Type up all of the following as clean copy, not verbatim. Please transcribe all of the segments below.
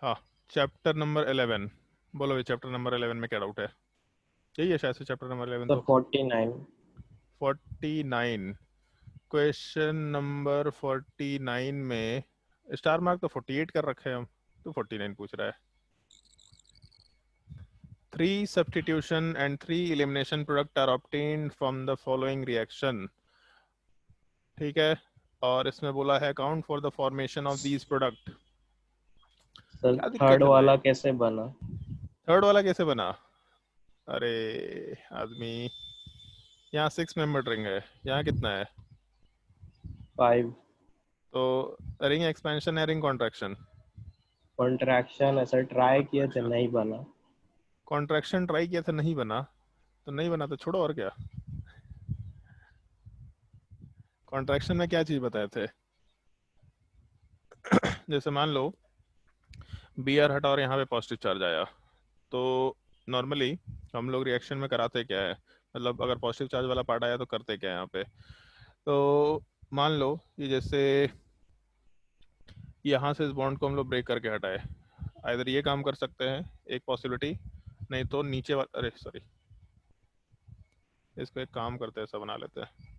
हाँ, chapter number 11। बोलो भाई, चैप्टर नंबर 11 में क्या डाउट है? यही है शायद से चैप्टर नंबर 11 सर तो। 49। 49। क्वेश्चन नंबर 49 में स्टार मार्क तो 48 कर रखे हैं हम, तो 49 पूछ रहा है। 3 substitution and 3 elimination product are obtained from the following reaction। ठीक है, और इसमें बोला है count for the formation of these product. Sir क्या थर्ड दिक्कत है भाई? वाला कैसे बना? थर्ड वाला कैसे बना? अरे आदमी, यहाँ 6 मेंबर रिंग है, यहाँ कितना है? 5। तो रिंग एक्सपेंशन है, रिंग कॉन्ट्रैक्शन? कॉन्ट्रैक्शन है सर, ट्राई किए थे कॉन्ट्रैक्शन। नहीं बना। कॉन्ट्रैक्शन ट्राई किया था, नहीं बना। तो नहीं बना तो छोड़ो, और क्या। कॉन्ट्रैक्शन में क्या चीज़ बताए थे? जैसे मान लो बी आर हटा और यहाँ पे पॉजिटिव चार्ज आया, तो नॉर्मली हम लोग रिएक्शन में कराते क्या है, मतलब अगर पॉजिटिव चार्ज वाला पार्ट आया तो करते क्या है यहाँ पे। तो मान लो कि जैसे यहाँ से इस बॉन्ड को हम लोग ब्रेक करके हटाए, इधर ये काम कर सकते हैं, एक पॉसिबिलिटी। नहीं तो नीचे वाला, अरे सॉरी, इसको एक काम करते हैं, ऐसा बना लेते हैं।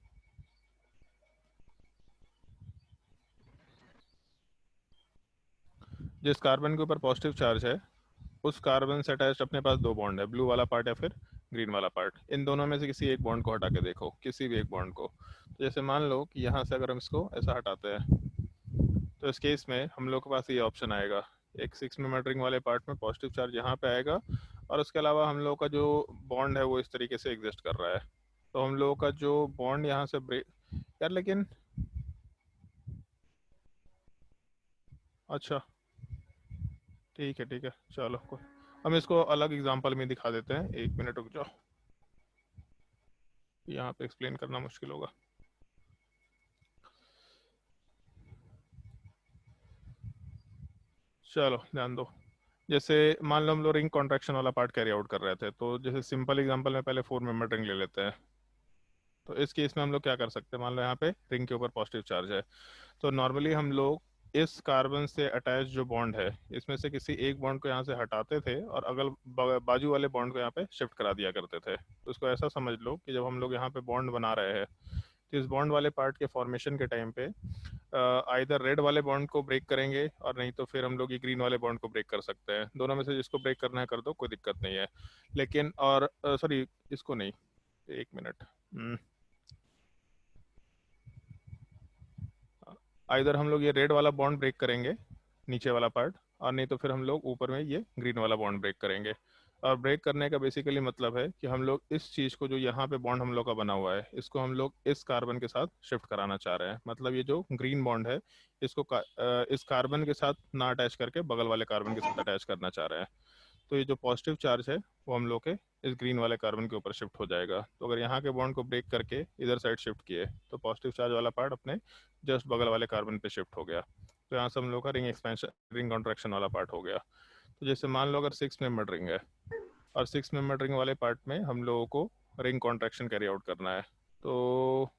जिस कार्बन के ऊपर पॉजिटिव चार्ज है उस कार्बन से अटैच्ड अपने पास दो बॉन्ड है, ब्लू वाला पार्ट या फिर ग्रीन वाला पार्ट। इन दोनों में से किसी एक बॉन्ड को हटा के देखो, किसी भी एक बॉन्ड को। तो जैसे मान लो कि यहाँ से अगर हम इसको ऐसा हटाते हैं, तो इस केस में हम लोग के पास ये ऑप्शन आएगा, एक 6 मेंबर रिंग वाले पार्ट में पॉजिटिव चार्ज यहाँ पे आएगा, और उसके अलावा हम लोग का जो बॉन्ड है वो इस तरीके से एग्जिस्ट कर रहा है। तो हम लोगों का जो बॉन्ड यहाँ से ब्रेक, यार लेकिन, अच्छा ठीक है ठीक है, चलो हम इसको अलग एग्जांपल में दिखा देते हैं। 1 मिनट रुक जाओ, यहाँ पे एक्सप्लेन करना मुश्किल होगा। चलो ध्यान दो। जैसे मान लो हम लोग रिंग कॉन्ट्रैक्शन वाला पार्ट कैरी आउट कर रहे थे, तो जैसे सिंपल एग्जांपल में पहले 4 मेंबर रिंग ले लेते हैं। तो इस केस में हम लोग क्या कर सकते हैं, मान लो यहाँ पे रिंग के ऊपर पॉजिटिव चार्ज है, तो नॉर्मली हम लोग इस कार्बन से अटैच जो बॉन्ड है इसमें से किसी एक बॉन्ड को यहाँ से हटाते थे और अगल बाजू वाले बॉन्ड को यहाँ पे शिफ्ट करा दिया करते थे। तो उसको ऐसा समझ लो कि जब हम लोग यहाँ पे बॉन्ड बना रहे हैं, तो इस बॉन्ड वाले पार्ट के फॉर्मेशन के टाइम पे आइदर रेड वाले बॉन्ड को ब्रेक करेंगे, और नहीं तो फिर हम लोग ये ग्रीन वाले बॉन्ड को ब्रेक कर सकते हैं। दोनों में से जिसको ब्रेक करना है कर दो, कोई दिक्कत नहीं है। लेकिन और सॉरी, इसको नहीं, 1 मिनट। आइदर हम लोग ये रेड वाला बॉन्ड ब्रेक करेंगे, नीचे वाला पार्ट, और नहीं तो फिर हम लोग ऊपर में ये ग्रीन वाला बॉन्ड ब्रेक करेंगे। और ब्रेक करने का बेसिकली मतलब है कि हम लोग इस चीज़ को, जो यहाँ पे बॉन्ड हम लोग का बना हुआ है, इसको हम लोग इस कार्बन के साथ शिफ्ट कराना चाह रहे हैं। मतलब ये जो ग्रीन बॉन्ड है इसको इस कार्बन के साथ ना अटैच करके बगल वाले कार्बन के साथ अटैच करना चाह रहे हैं। तो ये जो पॉजिटिव चार्ज है वो हम लोग के इस ग्रीन वाले कार्बन के ऊपर शिफ्ट हो जाएगा। तो अगर यहाँ के बॉन्ड को ब्रेक करके इधर साइड शिफ्ट किए, तो पॉजिटिव चार्ज वाला पार्ट अपने जस्ट बगल वाले कार्बन पे शिफ्ट हो गया। तो यहाँ से हम लोग का रिंग एक्सपेंशन, रिंग कॉन्ट्रैक्शन वाला पार्ट हो गया। तो जैसे मान लो अगर 6 मेंबर रिंग है, और 6 मेंबर रिंग वाले पार्ट में हम लोगों को रिंग कॉन्ट्रैक्शन कैरी आउट करना है, तो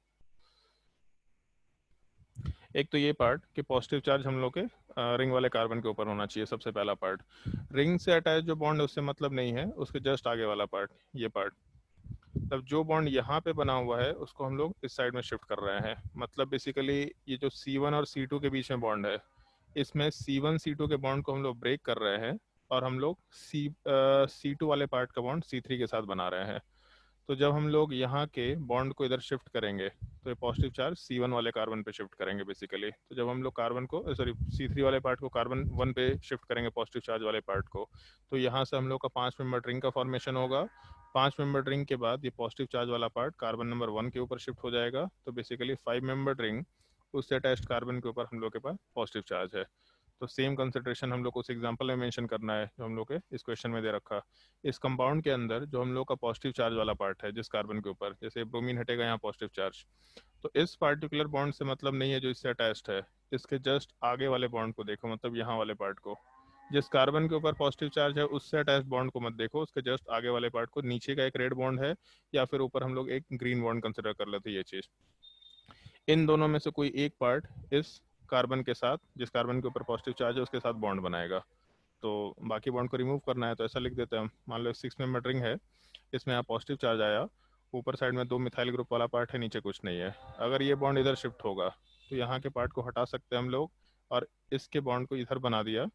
एक तो ये पार्ट कि पॉजिटिव चार्ज हम लोग के रिंग वाले कार्बन के ऊपर होना चाहिए, सबसे पहला पार्ट। रिंग से अटैच जो बॉन्ड है उससे मतलब नहीं है, उसके जस्ट आगे वाला पार्ट, ये पार्ट। तब जो बॉन्ड यहाँ पे बना हुआ है उसको हम लोग इस साइड में शिफ्ट कर रहे हैं। मतलब बेसिकली ये जो C1 और C2 के बीच में बॉन्ड है, इसमें C1 C2 के बॉन्ड को हम लोग ब्रेक कर रहे हैं, और हम लोग C2 वाले पार्ट का बॉन्ड C3 के साथ बना रहे हैं। तो जब हम लोग यहाँ के बॉन्ड को इधर शिफ्ट करेंगे, तो ये पॉजिटिव चार्ज C1 वाले कार्बन पे शिफ्ट करेंगे बेसिकली। तो जब हम लोग कार्बन को, सॉरी, C3 वाले पार्ट को कार्बन 1 पे शिफ्ट करेंगे, पॉजिटिव चार्ज वाले पार्ट को, तो यहाँ से हम लोग का 5 मेंबर रिंग का फॉर्मेशन होगा। 5 मेंबर रिंग के बाद ये पॉजिटिव चार्ज वाला पार्ट कार्बन नंबर 1 के ऊपर शिफ्ट हो जाएगा। तो बेसिकली 5 मेंबर रिंग, उससे अटैच्ड कार्बन के ऊपर हम लोग के पास पॉजिटिव चार्ज है। तो सेम कंसिडरेशन हम लोग को उस एग्जांपल में मेंशन करना है जो हम लोग के इस क्वेश्चन में दे रखा। इस कंपाउंड के अंदर जो हम लोग का पॉजिटिव चार्ज वाला पार्ट है, जिस कार्बन के ऊपर, जैसे ब्रोमीन हटेगा यहाँ पॉजिटिव चार्ज, तो इस पार्टिकुलर बॉन्ड से मतलब नहीं है जो इससे अटैच्ड है, इसके जस्ट आगे वाले बॉन्ड को देखो, मतलब यहाँ वाले पार्ट को। जिस कार्बन के ऊपर पॉजिटिव चार्ज है उससे अटैच्ड बॉन्ड को मत देखो, उसके जस्ट आगे वाले पार्ट को। नीचे का एक रेड बॉन्ड है, या फिर ऊपर हम लोग एक ग्रीन बॉन्ड कंसिडर कर लेते हैं, ये चीज़। इन दोनों में से कोई एक पार्ट इस कार्बन के साथ, जिस कार्बन के ऊपर पॉजिटिव चार्ज है, उसके साथ बॉन्ड बनाएगा। तो बाकी बॉन्ड को रिमूव करना है तो ऐसा लिख देते हैं हम। मान लो 6 मेंबर रिंग है, इसमें यहाँ पॉजिटिव चार्ज आया, ऊपर साइड में 2 मिथाइल ग्रुप वाला पार्ट है, नीचे कुछ नहीं है। अगर ये बॉन्ड इधर शिफ्ट होगा तो यहाँ के पार्ट को हटा सकते हैं हम लोग, और इसके बॉन्ड को इधर बना दिया।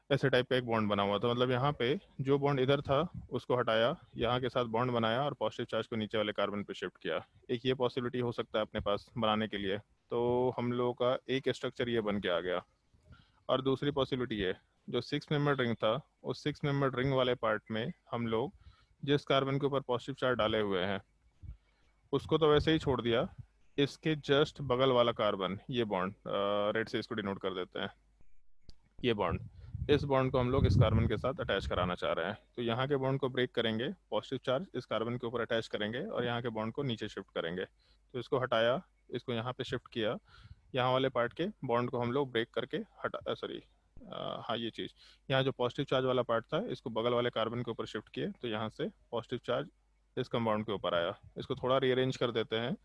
ऐसे टाइप का एक बॉन्ड बना हुआ था, मतलब यहाँ पे जो बॉन्ड इधर था उसको हटाया, यहाँ के साथ बॉन्ड बनाया और पॉजिटिव चार्ज को नीचे वाले कार्बन पे शिफ्ट किया। एक ये पॉसिबिलिटी हो सकता है अपने पास बनाने के लिए। तो हम लोगों का एक स्ट्रक्चर ये बन के आ गया। और दूसरी पॉसिबिलिटी है, जो 6 मेंबर रिंग था, उस 6 मेंबर रिंग वाले पार्ट में हम लोग जिस कार्बन के ऊपर पॉजिटिव चार्ज डाले हुए हैं उसको तो वैसे ही छोड़ दिया, इसके जस्ट बगल वाला कार्बन, ये बॉन्ड रेड से इसको डिनोट कर देते हैं, ये बॉन्ड, इस बॉन्ड को हम लोग इस कार्बन के साथ अटैच कराना चाह रहे हैं। तो यहाँ के बॉन्ड को ब्रेक करेंगे, पॉजिटिव चार्ज इस कार्बन के ऊपर अटैच करेंगे और यहाँ के बॉन्ड को नीचे शिफ्ट करेंगे। तो इसको हटाया, इसको यहाँ पे शिफ्ट किया, यहाँ वाले पार्ट के बॉन्ड को हम लोग ब्रेक करके हटा, सॉरी हाँ ये चीज़, यहाँ जो पॉजिटिव चार्ज वाला पार्ट था इसको बगल वाले कार्बन के ऊपर शिफ्ट किए, तो यहाँ से पॉजिटिव चार्ज इस कंपाउंड के ऊपर आया। इसको थोड़ा रीअरेंज कर देते हैं।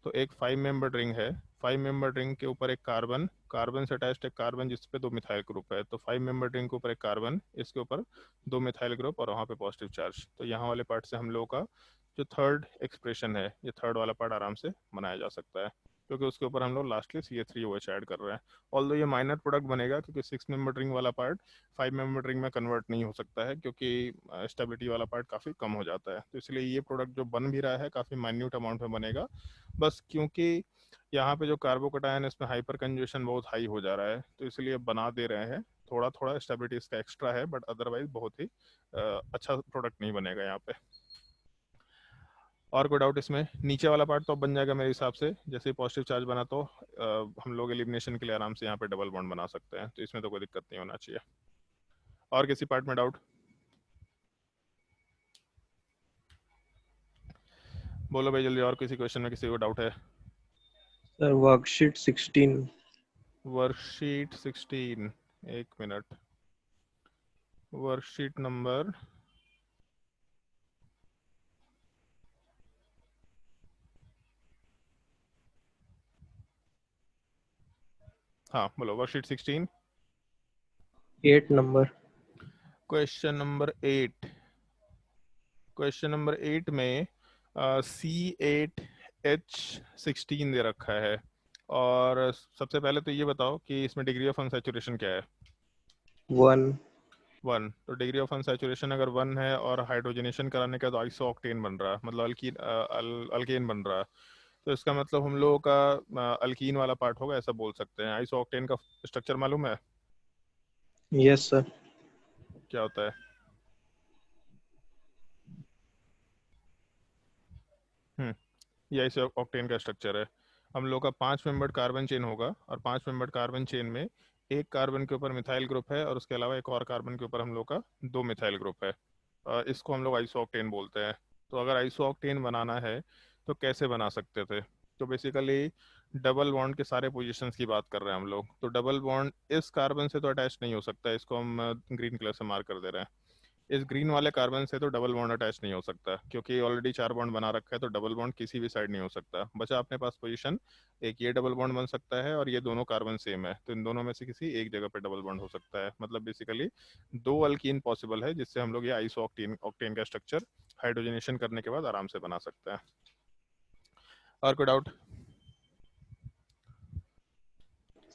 तो एक 5 मेंबर रिंग है, 5 मेंबर रिंग के ऊपर एक कार्बन, कार्बन से अटैच्ड एक कार्बन जिस पे 2 मिथाइल ग्रुप है, तो 5 मेंबर रिंग के ऊपर एक कार्बन, इसके ऊपर 2 मिथाइल ग्रुप और वहाँ पे पॉजिटिव चार्ज। तो यहाँ वाले पार्ट से हम लोगों का जो थर्ड एक्सप्रेशन है, ये थर्ड वाला पार्ट आराम से बनाया जा सकता है, क्योंकि उसके ऊपर हम लोग लास्टली CH3OH ऐड कर रहे हैं। ऑल्दो ये माइनर प्रोडक्ट बनेगा क्योंकि 6 मेंबर रिंग वाला पार्ट 5 मेंबर रिंग में कन्वर्ट नहीं हो सकता है, क्योंकि स्टेबिलिटी वाला पार्ट काफ़ी कम हो जाता है। तो इसलिए ये प्रोडक्ट जो बन भी रहा है काफ़ी माइन्यूट अमाउंट में बनेगा, बस क्योंकि यहाँ पे जो कार्बोकटायन इसमें हाइपर कंजुगेशन बहुत हाई हो जा रहा है, तो इसलिए बना दे रहे हैं। थोड़ा थोड़ा स्टेबिलिटी इसका एक्स्ट्रा है, बट अदरवाइज बहुत ही अच्छा प्रोडक्ट नहीं बनेगा यहाँ पे। और कोई डाउट इसमें? नीचे वाला पार्ट तो अब बन जाएगा मेरे हिसाब से, जैसे पॉजिटिव चार्ज बना तो हम लोग एलिमिनेशन के लिए आराम से यहाँ पे डबल बॉन्ड बना सकते हैं, तो इसमें तो कोई दिक्कत नहीं होना चाहिए। और किसी पार्ट में डाउट? बोलो भाई जल्दी, और किसी क्वेश्चन में किसी को डाउट है? Sir worksheet 16। वर्कशीट 16, एक मिनट, वर्कशीट नंबर, हाँ बोलो, worksheet 16 8 number. Question number 8। Question number 8 में C8H16 दे रखा है, और सबसे पहले तो ये बताओ कि इसमें डिग्री ऑफ अनसैचुरेशन क्या है? 1। 1। तो डिग्री ऑफ अनसैचुरेशन अगर 1 है और हाइड्रोजनेशन कराने का तो आइसो ऑक्टेन बन रहा है, मतलब अल्कीन बन रहा है। तो इसका मतलब हम लोगों का अल्कीन वाला पार्ट होगा, ऐसा बोल सकते हैं। आइसो ऑक्टेन का स्ट्रक्चर मालूम है यस सर। क्या होता है? ये आइसो ऑक्टेन का स्ट्रक्चर है। हम लोग का 5 मेंबर्ड कार्बन चेन होगा, और 5 मेंबर्ड कार्बन चेन में एक कार्बन के ऊपर मिथाइल ग्रुप है और उसके अलावा एक और कार्बन के ऊपर हम लोग का 2 मिथाइल ग्रुप है। इसको हम लोग आइसो ऑक्टेन बोलते हैं। तो अगर आइसो ऑक्टेन बनाना है तो कैसे बना सकते थे? तो बेसिकली डबल बॉन्ड के सारे पोजीशंस की बात कर रहे हैं हम लोग। तो डबल बॉन्ड इस कार्बन से तो अटैच नहीं हो सकता, इसको हम ग्रीन कलर से मार्क कर दे रहे हैं। इस ग्रीन वाले कार्बन से तो डबल बॉन्ड अटैच नहीं हो सकता, क्योंकि ऑलरेडी 4 बॉन्ड बना रखा है, तो डबल बॉन्ड किसी भी साइड नहीं हो सकता। बचा अपने पास पोजीशन, एक ये डबल बॉन्ड बन सकता है और ये दोनों कार्बन सेम है, तो इन दोनों में से किसी एक जगह पे डबल बॉन्ड हो सकता है। मतलब बेसिकली 2 अल्कीन पॉसिबल है, जिससे हम लोग ये आइसो ऑक्टेन ऑक्टेन का स्ट्रक्चर हाइड्रोजनेशन करने के बाद आराम से बना सकते हैं। और कोई डाउट?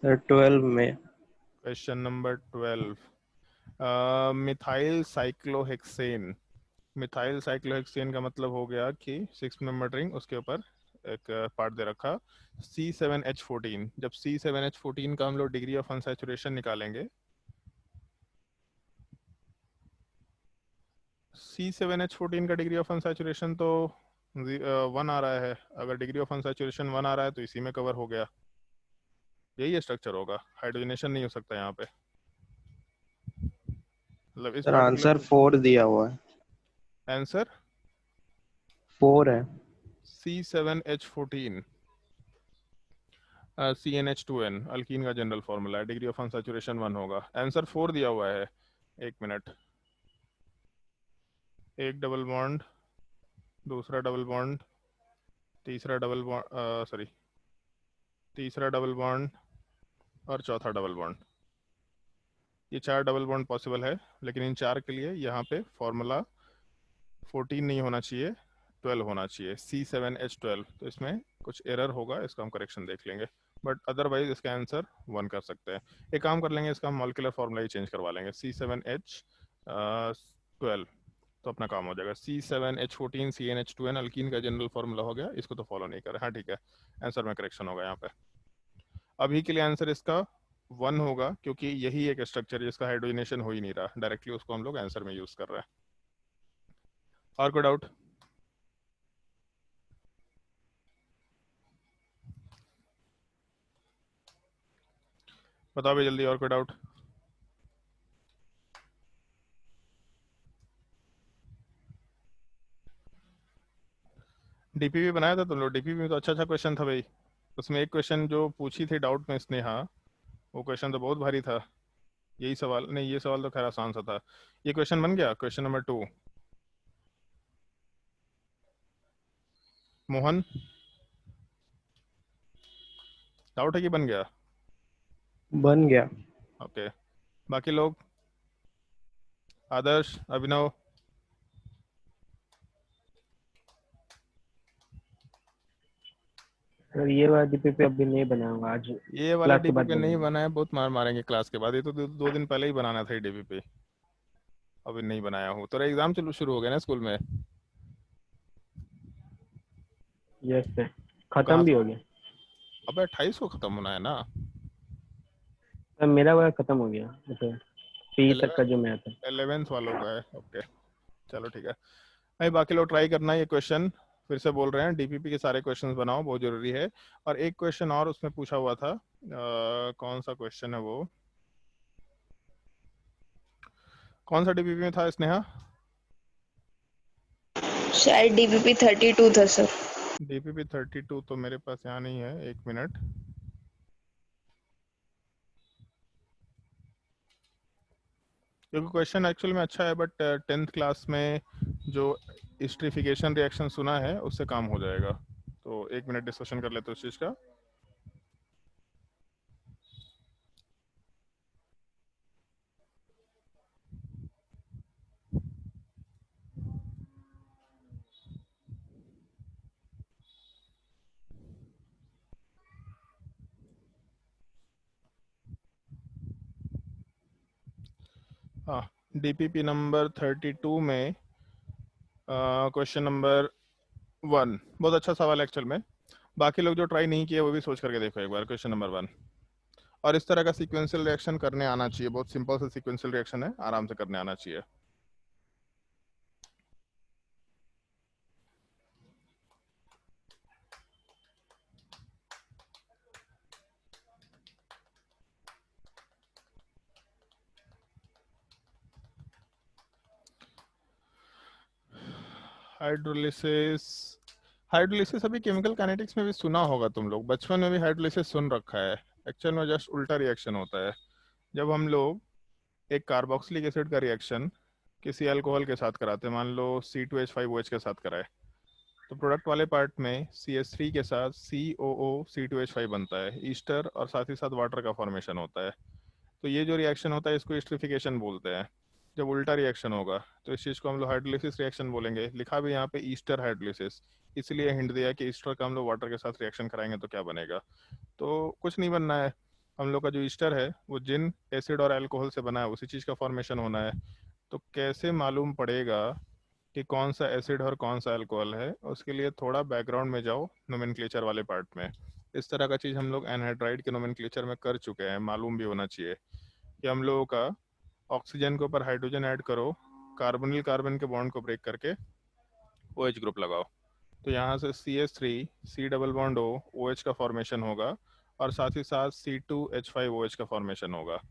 सर 12 में। Question number 12, methyl cyclohexane. Methyl cyclohexane का मतलब हो गया कि 6 मेंबर रिंग, उसके ऊपर एक पार्ट दे रखा C7H14। जब C7H14 का हम लोग डिग्री ऑफ अनसैचुरेशन निकालेंगे, C7H14 का डिग्री ऑफ अनसैचुरेशन तो 1 आ रहा है। अगर डिग्री ऑफ अनसैचुरेशन 1 आ रहा है तो इसी में कवर हो गया, यही स्ट्रक्चर होगा, हाइड्रोजनेशन नहीं हो सकता यहाँ पे। मतलब इस सर आंसर पर्टिकुलर 4 दिया हुआ है। आंसर 4 है। C7H14 CnH2n अल्कीन का जनरल फॉर्मूला है, डिग्री ऑफ अनसैचुरेशन 1 होगा। आंसर 4 दिया हुआ है। एक मिनट, एक डबल बॉन्ड, दूसरा डबल बॉन्ड, तीसरा डबल बॉन्ड, सॉरी तीसरा डबल बॉन्ड और चौथा डबल बॉन्ड। ये 4 डबल बॉन्ड पॉसिबल है, लेकिन इन 4 के लिए यहाँ पे फॉर्मूला 14 नहीं होना चाहिए, 12 होना चाहिए, C7H12। तो इसमें कुछ एरर होगा, इसका हम करेक्शन देख लेंगे, बट अदरवाइज इसका आंसर 1 कर सकते हैं। एक काम कर लेंगे, इसका हम मॉलिक्यूलर फार्मूला ही चेंज करवा लेंगे, C7H12, तो अपना काम हो जाएगा। C7H14 CnH2n अल्कीन का जनरल फार्मूला हो गया, इसको तो फॉलो नहीं करें। हाँ ठीक है, आंसर में करेक्शन होगा यहाँ पे। अभी के लिए आंसर इसका 1 होगा, क्योंकि यही एक स्ट्रक्चर है जिसका हाइड्रोजनेशन हो ही नहीं रहा, डायरेक्टली उसको हम लोग आंसर में यूज कर रहे हैं। और कोई डाउट? बताओ भी जल्दी, और कोई डाउट? डीपीपी बनाया था तुम लोग? डीपीपी में तो अच्छा अच्छा क्वेश्चन था भाई। उसमें एक क्वेश्चन जो पूछी थी डाउट में स्नेहा, वो क्वेश्चन तो बहुत भारी था। यही सवाल नहीं, ये सवाल तो खैर आसान सा था। ये क्वेश्चन बन गया, क्वेश्चन नंबर 2। मोहन, डाउट है कि बन गया? बन गया। ओके, बाकी लोग? आदर्श, अभिनव? सर ये वाला डीपीपी अभी नहीं बनाऊंगा, आज ये वाला क्लास के बाद डीपीपी नहीं बनाऊंगा। बना है, बहुत मार मारेंगे क्लास के बाद। ये तो 2 दिन पहले ही बनाना था ये डीपीपी, अभी नहीं बनाया हूँ। तेरा एग्जाम चलो शुरू हो गया ना स्कूल में? यस सर, तो कहाँ खत्म भी से? हो गया। अब 28 को खत्म होना है ना? सर मेरा वाला खत्म हो गया, मतलब 30 तक का जो मैं था। 11th वालों का है, ओके। चलो ठीक है भाई, बाकी लोग ट्राई करना। ये क्वेश्चन फिर से बोल रहे हैं, डीपीपी के सारे क्वेश्चंस बनाओ, बहुत जरूरी है। और एक क्वेश्चन और उसमें पूछा हुआ था, कौन सा क्वेश्चन है वो? कौन सा डीपीपी में था स्नेहा? शायद डीपीपी 32 था सर। डीपीपी 32 तो मेरे पास यहाँ नहीं है, 1 मिनट। क्योंकि क्वेश्चन एक्चुअल में अच्छा है, बट 10th क्लास में जो स्ट्रीफिकेशन रिएक्शन सुना है उससे काम हो जाएगा। तो 1 मिनट डिस्कशन कर लेते हैं उस चीज़ का। हाँ, डीपीपी नंबर 32 में क्वेश्चन नंबर 1 बहुत अच्छा सवाल है एक्चुअल में। बाकी लोग जो ट्राई नहीं किए वो भी सोच करके देखो एक बार, क्वेश्चन नंबर 1। और इस तरह का सीक्वेंशियल रिएक्शन करने आना चाहिए, बहुत सिंपल सा सीक्वेंशियल रिएक्शन है, आराम से करने आना चाहिए। हाइड्रोलिसिस, हाइड्रोलिसिस अभी केमिकल काइनेटिक्स में भी सुना होगा तुम लोग, बचपन में भी हाइड्रोलिसिस सुन रखा है। एक्चुअल में जस्ट उल्टा रिएक्शन होता है। जब हम लोग एक कार्बोक्सिलिक एसिड का रिएक्शन किसी अल्कोहल के साथ कराते हैं, मान लो C2H5OH के साथ कराए, तो प्रोडक्ट वाले पार्ट में CH3 के साथ COOC2H5 बनता है, ईस्टर, और साथ ही साथ वाटर का फॉर्मेशन होता है। तो ये जो रिएक्शन होता है इसको एस्टरिफिकेशन बोलते हैं। जब उल्टा रिएक्शन होगा तो इस चीज़ को हम लोग हाइड्रोलिसिस रिएक्शन बोलेंगे। लिखा भी यहाँ पे ईस्टर हाइड्रोलिसिस, इसलिए हिंट दिया कि ईस्टर का हम लोग वाटर के साथ रिएक्शन कराएंगे तो क्या बनेगा। तो कुछ नहीं बनना है, हम लोग का जो ईस्टर है वो जिन एसिड और अल्कोहल से बना है उसी चीज़ का फॉर्मेशन होना है। तो कैसे मालूम पड़ेगा कि कौन सा एसिड और कौन सा अल्कोहल है? उसके लिए थोड़ा बैकग्राउंड में जाओ, नोमेनक्लेचर वाले पार्ट में। इस तरह का चीज़ हम लोग एनहाइड्राइड के नोमेनक्लेचर में कर चुके हैं, मालूम भी होना चाहिए कि हम लोगों का ऑक्सीजन के ऊपर हाइड्रोजन ऐड करो, कार्बोनिल कार्बन के बॉन्ड को ब्रेक करके OH ग्रुप लगाओ, तो यहाँ से CH3 C double bond OH का फॉर्मेशन होगा, और साथ ही साथ C2H5OH का फॉर्मेशन होगा।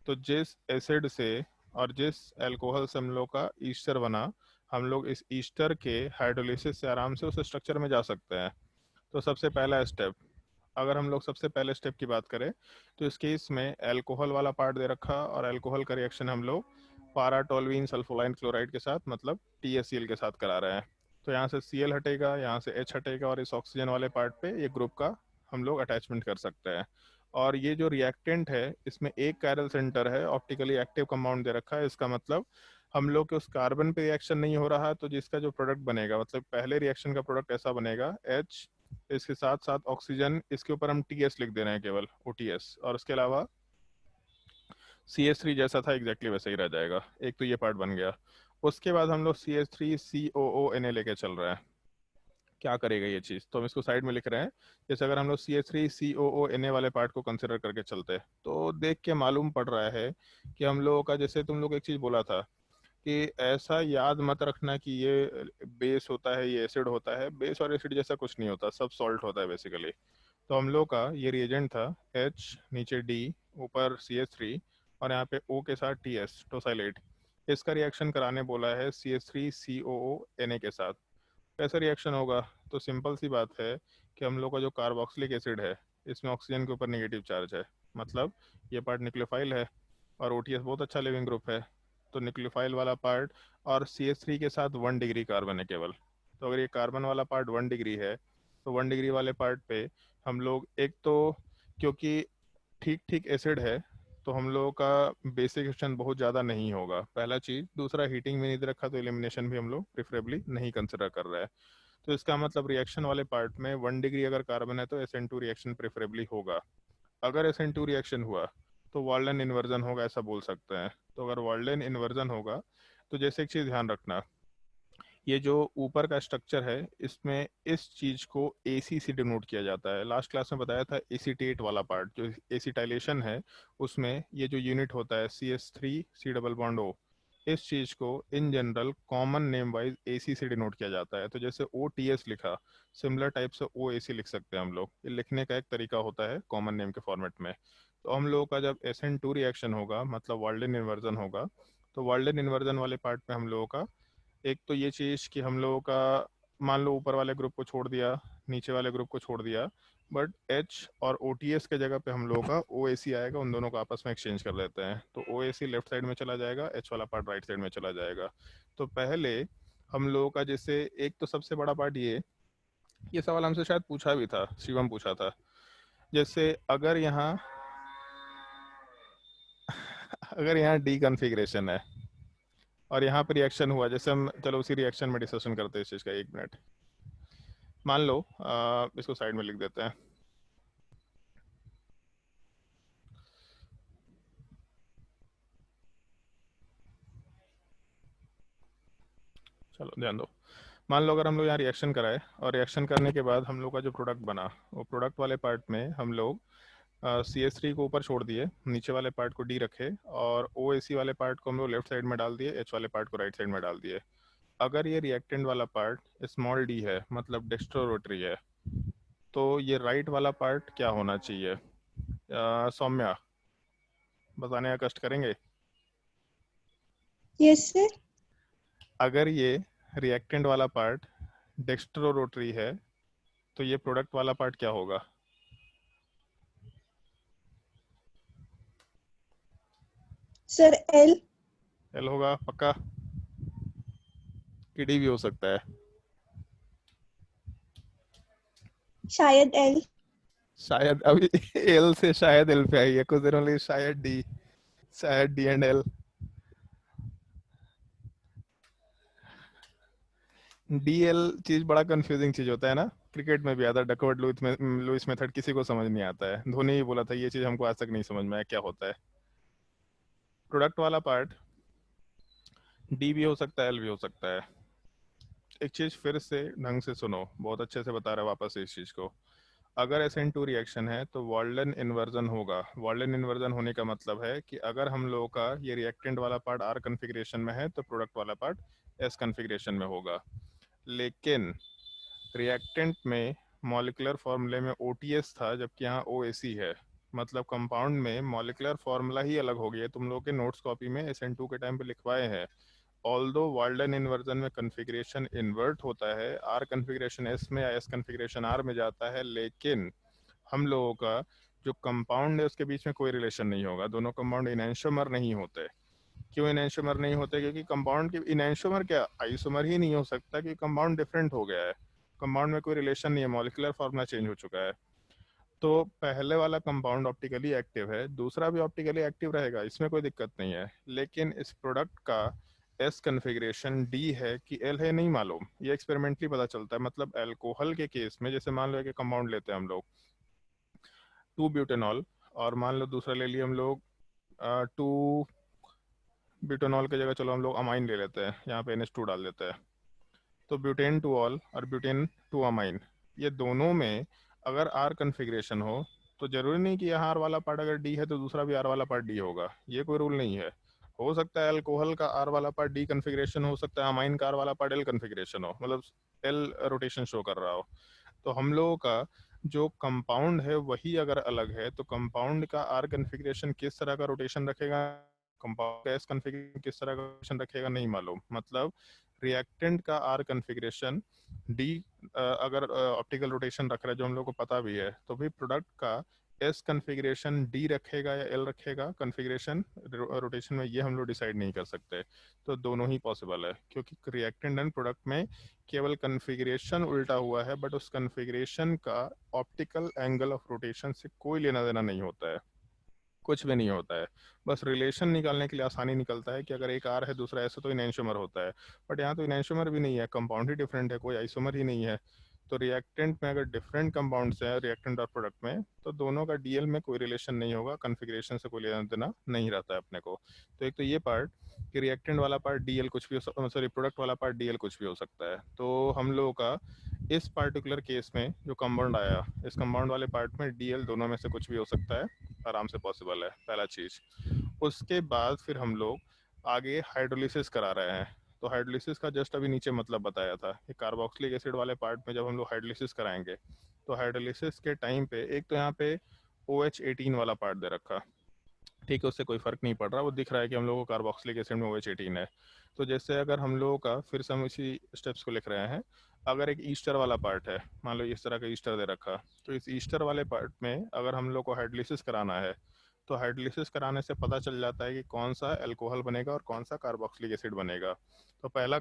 तो जिस एसिड से और जिस अल्कोहल से हम लोग का ईस्टर बना, हम लोग इस ईस्टर के हाइड्रोलिसिस से आराम से उस स्ट्रक्चर में जा सकते हैं। तो सबसे पहला स्टेप, अगर हम लोग सबसे पहले स्टेप की बात करें तो इस केस में अल्कोहल वाला पार्ट दे रखा, और अल्कोहल का रिएक्शन हम लोग पारा टोल्यूइन सल्फोलाइन क्लोराइड के साथ, मतलब TaCl के साथ करा रहे हैं। तो यहाँ से Cl हटेगा, यहाँ से H हटेगा, और इस ऑक्सीजन वाले पार्ट पे ये ग्रुप का हम लोग अटैचमेंट कर सकते हैं। और ये जो रिएक्टेंट है इसमें एक कायरल सेंटर है, ऑप्टिकली एक्टिव कंपाउंड दे रखा है, इसका मतलब हम लोग के उस कार्बन पे रिएक्शन नहीं हो रहा, तो जिसका जो प्रोडक्ट बनेगा मतलब पहले रिएक्शन का प्रोडक्ट ऐसा बनेगा H, इसके साथ साथ ऑक्सीजन, इसके ऊपर हम TS लिख दे रहे हैं केवल OTS, और उसके अलावा CH3 जैसा था एग्जैक्टली वैसे ही रह जाएगा। एक तो ये पार्ट बन गया। उसके बाद हम लोग CH3COONA लेके चल रहे हैं। क्या करेगा ये चीज़, तो हम इसको साइड में लिख रहे हैं। जैसे अगर हम लोग CH3COONA वाले पार्ट को कंसिडर करके चलते हैं तो देख के मालूम पड़ रहा है कि हम लोगों का, जैसे तुम लोग एक चीज़ बोला था कि ऐसा याद मत रखना कि ये बेस होता है, ये एसिड होता है। बेस और एसिड जैसा कुछ नहीं होता, सब सॉल्ट होता है बेसिकली। तो हम लोग का ये रिएजेंट था H, नीचे D, ऊपर CH3, और यहाँ पे O के साथ TS, टोसाइलेट। इसका रिएक्शन कराने बोला है CH3COONA के साथ। कैसा रिएक्शन होगा, तो सिंपल सी बात है कि हम लोग का जो कार्बोक्सिलिक एसिड है इसमें ऑक्सीजन के ऊपर नेगेटिव चार्ज है, मतलब ये पार्ट न्यूक्लियोफाइल है, और OTS बहुत अच्छा लिविंग ग्रुप है, तो न्यूक्लियोफाइल वाला पार्ट, और CH3 के साथ 1 डिग्री कार्बन है केवल। तो अगर ये कार्बन वाला पार्ट 1 डिग्री है तो 1 डिग्री वाले पार्ट पे हम लोग, एक तो क्योंकि ठीक ठीक एसिड है तो हम लोगों का बेसिक एक्शन बहुत ज़्यादा नहीं होगा, पहला चीज़। दूसरा, हीटिंग में नहीं दे रखा तो एलिमिनेशन भी हम लोग प्रेफरेबली नहीं कंसिडर कर रहे हैं। तो इसका मतलब रिएक्शन वाले पार्ट में 1 डिग्री अगर कार्बन है तो SN2 रिएक्शन प्रेफरेबली होगा। अगर SN2 रिएक्शन हुआ तो वार्लन इन्वर्जन होगा, ऐसा बोल सकते हैं। तो अगर वार्लन इन्वर्जन होगा तो जैसे एक चीज़ ध्यान रखना, ये जो ऊपर का स्ट्रक्चर है इसमें इस चीज को AC से डिनोट किया जाता है। लास्ट क्लास में बताया था एसीटेट वाला पार्ट, जो एसिटाइलेशन है उसमें ये जो यूनिट होता है CH3C डबल बॉन्ड O, इस चीज को in general common name wise AC से डिनोट किया जाता है। तो जैसे OTS लिखा, सिमिलर टाइप से OAC लिख सकते हैं हम लोग। ये लिखने का एक तरीका होता है कॉमन नेम के फॉर्मेट में। तो हम लोगों का जब SN2 रिएक्शन होगा मतलब वार्लन इन्वर्जन होगा, तो वार्लन इन्वर्जन वाले पार्ट में हम लोगों का एक तो ये चीज़ कि हम लोगों का, मान लो ऊपर वाले ग्रुप को छोड़ दिया, नीचे वाले ग्रुप को छोड़ दिया, बट H और OTS के जगह पे हम लोगों का OAC आएगा, उन दोनों को आपस में एक्सचेंज कर देते हैं। तो OAC लेफ्ट साइड में चला जाएगा, H वाला पार्ट राइट साइड में चला जाएगा। तो पहले हम लोगों का, जैसे एक तो सबसे बड़ा पार्ट ये सवाल हमसे शायद पूछा भी था, शिवम पूछा था। जैसे अगर यहाँ अगर यहाँ डी कन्फिग्रेशन है और यहाँ पर रिएक्शन हुआ, जैसे हम, चलो उसी रिएक्शन में डिस्कशन करते हैं इस चीज़ का, 1 मिनट। मान लो इसको साइड में लिख देते हैं। चलो ध्यान दो, मान लो अगर हम लोग यहाँ रिएक्शन कराए और रिएक्शन करने के बाद हम लोग का जो प्रोडक्ट बना, वो प्रोडक्ट वाले पार्ट में हम लोग CH3 को ऊपर छोड़ दिए, नीचे वाले पार्ट को D रखे, और OAC वाले पार्ट को हम लोग लेफ्ट साइड में डाल दिए, H वाले पार्ट को राइट साइड में डाल दिए। अगर ये रिएक्टेंट वाला पार्ट स्मॉल d है मतलब डेक्स्ट्रो रोटरी है, तो ये राइट वाला पार्ट क्या होना चाहिए? सौम्या बताने का कष्ट करेंगे। Yes sir. अगर ये रिएक्टेंट वाला पार्ट डेक्स्ट्रो रोटरी है तो ये प्रोडक्ट वाला पार्ट क्या होगा? Sir L. एल होगा पक्का, कि डी भी हो सकता है? शायद एल। शायद अभी एल से शायद एल पे आई है, कुछ देर में शायद D and L. D L चीज बड़ा कंफ्यूजिंग चीज होता है ना, क्रिकेट में भी आता है, डकवर्थ लुईस मेथड, किसी को समझ नहीं आता है। धोनी ही बोला था ये चीज, हमको आज तक नहीं समझ में आया क्या होता है। प्रोडक्ट वाला पार्ट डी भी हो सकता है, एल भी हो सकता है। एक चीज फिर से ढंग से सुनो, बहुत अच्छे से बता रहा है वापस इस चीज को। अगर SN2 रिएक्शन है तो वार्लन इन्वर्जन होगा। वार्लन इन्वर्जन होने का मतलब है कि अगर हम लोगों का ये रिएक्टेंट वाला पार्ट R कन्फिग्रेशन में है तो प्रोडक्ट वाला पार्ट S कन्फिग्रेशन में होगा। लेकिन रिएक्टेंट में मॉलिक्यूलर फॉर्मूले में OTS था जबकि यहाँ OAC है, मतलब कंपाउंड में मॉलिक्यूलर फार्मूला ही अलग हो गया। तुम लोग के नोट्स कॉपी में SN2 के टाइम पे लिखवाए हैं। ऑल्दो वार्लन इन्वर्जन में कन्फिग्रेशन इन्वर्ट होता है, R कन्फिग्रेशन S में या S कन्फिग्रेशन R में जाता है, लेकिन हम लोगों का जो कंपाउंड है उसके बीच में कोई रिलेशन नहीं होगा। दोनों कंपाउंड इनैंशोमर नहीं होते। क्यों इनैंशोमर नहीं होते? क्योंकि कंपाउंड के इनैंशोमर क्या, आइसोमर ही नहीं हो सकता, क्योंकि कंपाउंड डिफरेंट हो गया है, कंपाउंड में कोई रिलेशन नहीं है, मॉलिक्यूलर फॉर्मूला चेंज हो चुका है। तो पहले वाला कंपाउंड ऑप्टिकली एक्टिव है, दूसरा भी ऑप्टिकली एक्टिव रहेगा, इसमें कोई दिक्कत नहीं है, लेकिन इस प्रोडक्ट का एस कन्फिग्रेशन डी है कि एल है नहीं मालूम। ये एक्सपेरिमेंटली पता चलता है। मतलब अल्कोहल के केस में जैसे मान लो कि कंपाउंड लेते हैं हम लोग 2 ब्यूटेनॉल, और मान लो दूसरा ले लिए हम लोग 2 ब्यूटेनॉल की जगह चलो हम लोग अमाइन ले लेते हैं, यहाँ पे NH2 डाल देते हैं। तो ब्यूटेन टू ऑल और ब्यूटेन टू अमाइन, ये दोनों में अगर आर कन्फिग्रेशन हो तो जरूरी नहीं कि यहाँ आर वाला पार्ट अगर डी है तो दूसरा भी आर वाला पार्ट डी होगा, ये कोई रूल नहीं है। हो सकता है अल्कोहल का आर वाला पार्ट डी कन्फिग्रेशन हो सकता है, अमाइन का आर वाला पार्ट एल कन्फिग्रेशन हो, मतलब एल रोटेशन शो कर रहा हो। तो हम लोगों का जो कंपाउंड है वही अगर अलग है तो कंपाउंड का आर कन्फिग्रेशन किस तरह का रोटेशन रखेगा, कंपाउंड का एस कन्फिग्रेशन किस तरह का रोटेशन रखेगा नहीं मालूम। मतलब रिएक्टेंट का आर कन्फिग्रेशन डी अगर ऑप्टिकल रोटेशन रख रहा है जो हम लोग को पता भी है, तो भी प्रोडक्ट का एस कन्फिग्रेशन डी रखेगा या एल रखेगा कन्फिग्रेशन रोटेशन में, ये हम लोग डिसाइड नहीं कर सकते। तो दोनों ही पॉसिबल है, क्योंकि रिएक्टेंट एंड प्रोडक्ट में केवल कन्फिग्रेशन उल्टा हुआ है, बट उस कन्फिग्रेशन का ऑप्टिकल एंगल ऑफ रोटेशन से कोई लेना देना नहीं होता है, कुछ भी नहीं होता है। बस रिलेशन निकालने के लिए आसानी निकलता है कि अगर एक आर है दूसरा ऐसे तो इनैंशोमर होता है, बट यहाँ तो इनैंशोमर भी नहीं है, कंपाउंड ही डिफरेंट है, कोई आइसोमर ही नहीं है। तो रिएक्टेंट में अगर डिफरेंट कंपाउंड्स हैं रिएक्टेंट और प्रोडक्ट में, तो दोनों का डीएल में कोई रिलेशन नहीं होगा, कन्फिग्रेशन से कोई लेना देना नहीं रहता है अपने को। तो एक तो ये पार्ट कि रिएक्टेंट वाला पार्ट डीएल कुछ भी हो, सॉरी प्रोडक्ट वाला पार्ट डीएल कुछ भी हो सकता है। तो हम लोगों का इस पार्टिकुलर केस में जो कंपाउंड आया, इस कंपाउंड वाले पार्ट में डीएल दोनों में से कुछ भी हो सकता है, आराम से पॉसिबल है, पहला चीज़। उसके बाद फिर हम लोग आगे हाइड्रोलिसिस करा रहे हैं। तो हाइड्रोलिसिस का जस्ट अभी नीचे मतलब बताया था कि कार्बोक्सिलिक एसिड वाले पार्ट में जब हम लोग हाइड्रोलिसिस कराएंगे तो हाइड्रोलिसिस के टाइम पे एक तो यहाँ पे OH18 वाला पार्ट दे रखा, ठीक है, उससे कोई फर्क नहीं पड़ रहा, वो दिख रहा है कि हम लोगों को कार्बोक्सिलिक एसिड में OH18 है। तो जैसे अगर हम लोगों का फिर से हम इसी स्टेप्स को लिख रहे हैं, अगर एक ईस्टर वाला पार्ट है, मान लो इस तरह का ईस्टर दे रखा, तो इस ईस्टर वाले पार्ट में अगर हम लोग को हाइड्रोलिसिस कराना है तो हाइड्रोलिसिस कराने से पता चल जाता है कि कौन सा अल्कोहल बनेगा और कौन सा कार्बोक्सिलिक एसिड बनेगा। तो पहला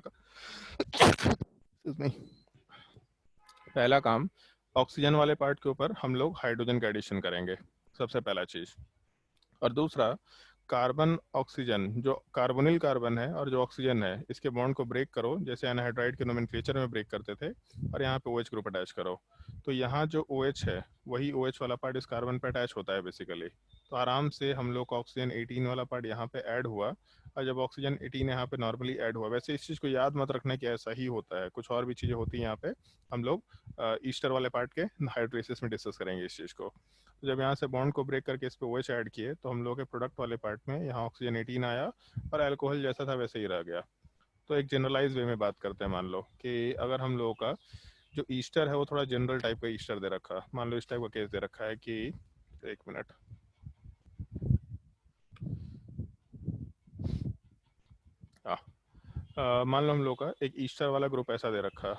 काम ऑक्सीजन वाले पार्ट के ऊपर हम लोग हाइड्रोजन का एडिशन करेंगे, सबसे पहला चीज़। और दूसरा कार्बन ऑक्सीजन, जो कार्बोनिल कार्बन है और जो ऑक्सीजन है, इसके बॉन्ड को ब्रेक करो जैसे एनहाइड्राइड के नोमेनक्लेचर में ब्रेक करते थे, और यहाँ पे OH ग्रुप अटैच करो। तो यहाँ जो OH है वही OH वाला पार्ट इस कार्बन पे अटैच होता है बेसिकली। तो आराम से हम लोग का ऑक्सीजन 18 वाला पार्ट यहाँ पे ऐड हुआ, और जब ऑक्सीजन 18 यहाँ पे नॉर्मली ऐड हुआ, वैसे इस चीज़ को याद मत रखना कि ऐसा ही होता है, कुछ और भी चीज़ें होती हैं यहाँ पे, हम लोग ईस्टर वाले पार्ट के हाइड्रोलिसिस में डिस्कस करेंगे इस चीज़ को। तो जब यहाँ से बॉन्ड को ब्रेक करके इस पे OH ऐड किए तो हम लोग के प्रोडक्ट वाले पार्ट में यहाँ ऑक्सीजन 18 आया और अल्कोहल जैसा था वैसे ही रह गया। तो एक जनरलाइज वे में बात करते हैं, मान लो कि अगर हम लोगों का जो ईस्टर है वो थोड़ा जनरल टाइप का ईस्टर दे रखा, मान लो इस टाइप का केस दे रखा है कि, एक मिनट, मान लो हम लोग का एक ईस्टर वाला ग्रुप ऐसा दे रखा,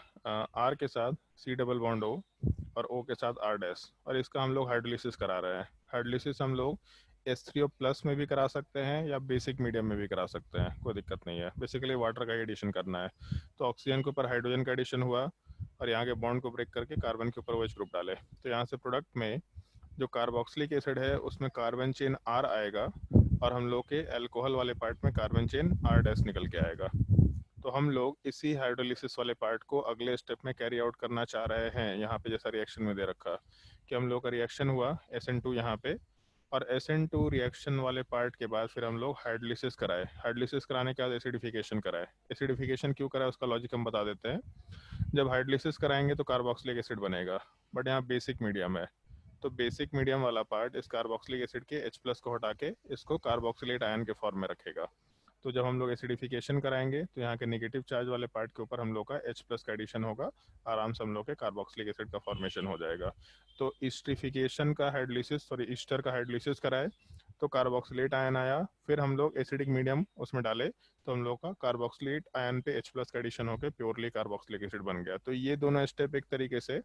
R के साथ C डबल बॉन्ड O और O के साथ R डैश, और इसका हम लोग हाइड्रोलिसिस करा रहे हैं। हाइड्रोलिसिस हम लोग H3O प्लस में भी करा सकते हैं या बेसिक मीडियम में भी करा सकते हैं, कोई दिक्कत नहीं है, बेसिकली वाटर का एडिशन करना है। तो ऑक्सीजन के ऊपर हाइड्रोजन का एडिशन हुआ और यहाँ के बॉन्ड को ब्रेक करके कार्बन के ऊपर OH ग्रुप डाले, तो यहाँ से प्रोडक्ट में जो कार्बोक्सिलिक एसिड है उसमें कार्बन चेन R आएगा और हम लोग के अल्कोहल वाले पार्ट में कार्बन चेन R डैश निकल के आएगा। तो हम लोग इसी हाइड्रोलिसिस वाले पार्ट को अगले स्टेप में कैरी आउट करना चाह रहे हैं। यहाँ पे जैसा रिएक्शन में दे रखा कि हम लोग का रिएक्शन हुआ SN2 यहाँ पे, और SN2 रिएक्शन वाले पार्ट के बाद फिर हम लोग हाइड्रोलिसिस कराए। हाइड्रोलिसिस कराने के बाद एसिडिफिकेशन कराए। एसिडिफिकेशन क्यों कराए उसका लॉजिक हम बता देते हैं। जब हाइड्रोलिसिस कराएंगे तो कार्बोक्सिलिक एसिड बनेगा, बट यहाँ बेसिक मीडियम है, तो बेसिक मीडियम वाला पार्ट इस कार्बोक्सिलिक एसिड के H+ को हटा के इसको कार्बोक्सिलेट आयन के फॉर्म में रखेगा। तो जब हम लोग एसिडिफिकेशन कराएंगे तो यहाँ के नेगेटिव चार्ज वाले पार्ट के ऊपर हम लोग का H+ का एडिशन होगा, आराम से हम लोग के कार्बोक्सिलिक एसिड का फॉर्मेशन हो जाएगा। तो ईस्टरिफिकेशन का हाइड्रोलिसिस, सॉरी ईस्टर का हाइड्रोलिसिस कराए तो कार्बोक्सिलेट आयन आया, फिर हम लोग एसिडिक मीडियम उसमें डाले तो हम लोग का कार्बोक्सिलेट आयन पे H+ का एडिशन होकर प्योरली कार्बोक्सिलिक एसिड बन गया। तो ये दोनों स्टेप एक तरीके से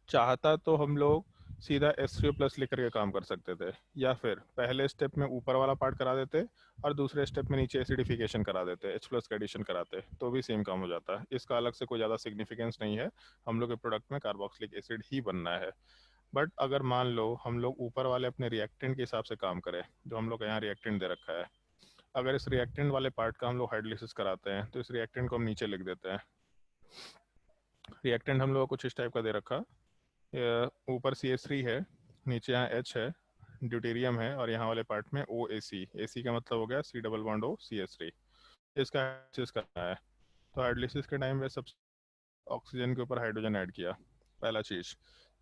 चाहता तो हम लोग सीधा H3O+ लिख करके काम कर सकते थे, या फिर पहले स्टेप में ऊपर वाला पार्ट करा देते और दूसरे स्टेप में नीचे एसिडिफिकेशन करा देते, H+ का एडिशन कराते, तो भी सेम काम हो जाता। इसका अलग से कोई ज़्यादा सिग्निफिकेंस नहीं है, हम लोग के प्रोडक्ट में कार्बोक्सिलिक एसिड ही बनना है। बट अगर मान लो हम लोग ऊपर वाले अपने रिएक्टेंट के हिसाब से काम करें, जो हम लोग यहाँ रिएक्टेंट दे रखा है, अगर इस रिएक्टेंट वाले पार्ट का हम लोग हाइड्रोलिसिस कराते हैं तो इस रिएक्टेंट को हम नीचे लिख देते हैं। रिएक्टेंट हम लोग को कुछ इस टाइप का दे रखा, ऊपर CH3 है, नीचे यहाँ H है, ड्यूटेरियम है, और यहाँ वाले पार्ट में OAC, AC का मतलब हो गया C double bond O CH3। इसका हाइड्रोलिसिस करना है, तो हाइड्रोलिसिस के टाइम में सब ऑक्सीजन के ऊपर हाइड्रोजन ऐड किया, पहला चीज़।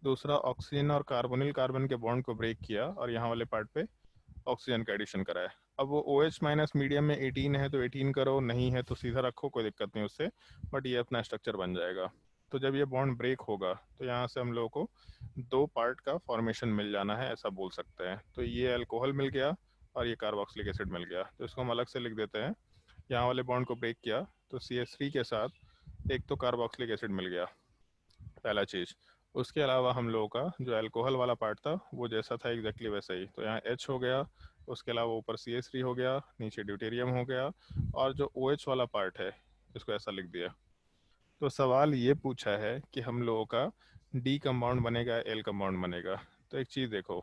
दूसरा, ऑक्सीजन और कार्बोनिल कार्बन के बॉन्ड को ब्रेक किया और यहाँ वाले पार्ट पे ऑक्सीजन का एडिशन कराया। अब वो OH माइनस मीडियम में 18 है तो 18 करो, नहीं है तो सीधा रखो, कोई दिक्कत नहीं उससे, बट ये अपना स्ट्रक्चर बन जाएगा। तो जब ये बॉन्ड ब्रेक होगा तो यहाँ से हम लोगों को 2 पार्ट का फॉर्मेशन मिल जाना है, ऐसा बोल सकते हैं। तो ये अल्कोहल मिल गया और ये कार्बोक्सिलिक एसिड मिल गया, तो इसको हम अलग से लिख देते हैं। यहाँ वाले बॉन्ड को ब्रेक किया तो CH3 के साथ एक तो कार्बोक्सिलिक एसिड मिल गया, पहला चीज़। उसके अलावा हम लोगों का जो अल्कोहल वाला पार्ट था वो जैसा था एग्जैक्टली वैसा ही, तो यहाँ H हो गया, उसके अलावा ऊपर CH3 हो गया, नीचे ड्यूटेरियम हो गया, और जो OH वाला पार्ट है इसको ऐसा लिख दिया। तो सवाल ये पूछा है कि हम लोगों का D कंपाउंड बनेगा, L कंपाउंड बनेगा। तो एक चीज़ देखो,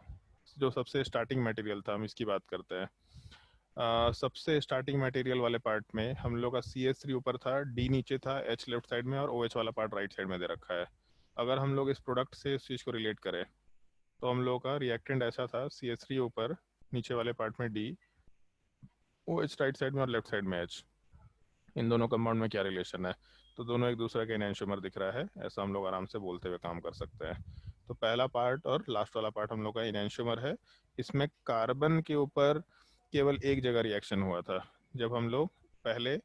जो सबसे स्टार्टिंग मटेरियल था हम इसकी बात करते हैं। सबसे स्टार्टिंग मटेरियल वाले पार्ट में हम लोग का CH3 ऊपर था, D नीचे था, H लेफ्ट साइड में, और OH वाला पार्ट राइट साइड में दे रखा है। अगर हम लोग इस प्रोडक्ट से इस चीज़ को रिलेट करें तो हम लोग का रिएक्टेंट ऐसा था, CH3 ऊपर, नीचे वाले पार्ट में D, OH राइट साइड में और लेफ्ट साइड में H। इन दोनों कंपाउंड में क्या रिलेशन है? तो दोनों एक दूसरे का एनेंटियोमर दिख रहा है, ऐसा हम लोग आराम से बोलते हुए काम कर सकते हैं। तो पहला पार्ट और लास्ट वाला पार्ट हम लोग का एनेंटियोमर है। इसमें कार्बन के ऊपर केवल एक जगह रिएक्शन हुआ था, जब हम लोग पहले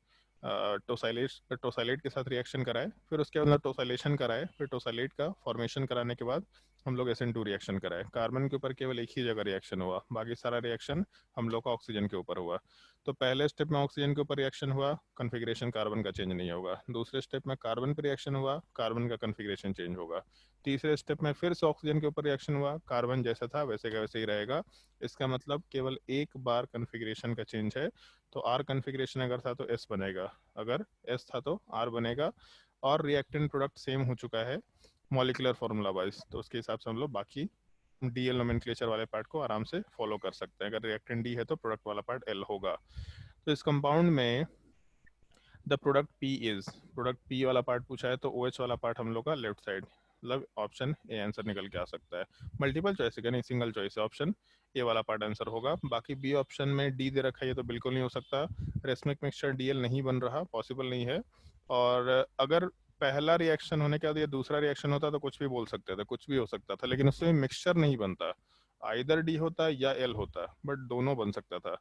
टोसाइलेट के साथ रिएक्शन कराए, फिर उसके अंदर टोसाइलेशन कराए, फिर टोसाइलेट का फॉर्मेशन कराने के बाद हम लोग SN2 रिएक्शन कराए। कार्बन के ऊपर केवल एक ही जगह रिएक्शन हुआ, बाकी सारा रिएक्शन हम लोग का ऑक्सीजन के ऊपर हुआ। तो पहले स्टेप में ऑक्सीजन के ऊपर रिएक्शन हुआ, कन्फिग्रेशन कार्बन का चेंज नहीं होगा। दूसरे स्टेप में कार्बन पर रिएक्शन हुआ, कार्बन का कन्फिग्रेशन चेंज होगा। तीसरे स्टेप में फिर से ऑक्सीजन के ऊपर रिएक्शन हुआ, कार्बन जैसा था वैसे का वैसे ही रहेगा। इसका मतलब केवल एक बार कन्फिग्रेशन का चेंज है। तो R कन्फिग्रेशन अगर था तो S बनेगा, अगर S था तो R बनेगा, और रिएक्टेंट प्रोडक्ट सेम हो चुका है मॉलिक्यूलर फॉर्मूला वाइज, तो उसके हिसाब से हम लोग बाकी DL नोमेनक्लेचर वाले पार्ट को आराम से फॉलो कर सकते हैं। अगर रिएक्टेंट D है तो प्रोडक्ट वाला पार्ट L होगा। तो इस कंपाउंड में द प्रोडक्ट P वाला पार्ट पूछा है तो OH वाला पार्ट हम लोग का लेफ्ट साइड, मतलब ऑप्शन ए आंसर निकल के आ सकता है। मल्टीपल चॉइस है, नहीं सिंगल चॉइस है, ऑप्शन ए वाला पार्ट आंसर होगा। बाकी बी ऑप्शन में डी दे रखा है, ये तो बिल्कुल नहीं हो सकता। रेसमिक मिक्सचर DL नहीं बन रहा, पॉसिबल नहीं है। और अगर पहला रिएक्शन होने के बाद ये दूसरा रिएक्शन होता तो कुछ भी बोल सकते थे, कुछ भी हो सकता था, लेकिन उससे मिक्सचर नहीं बनता। आइदर डी होता या एल होता, बट दोनों बन सकता था,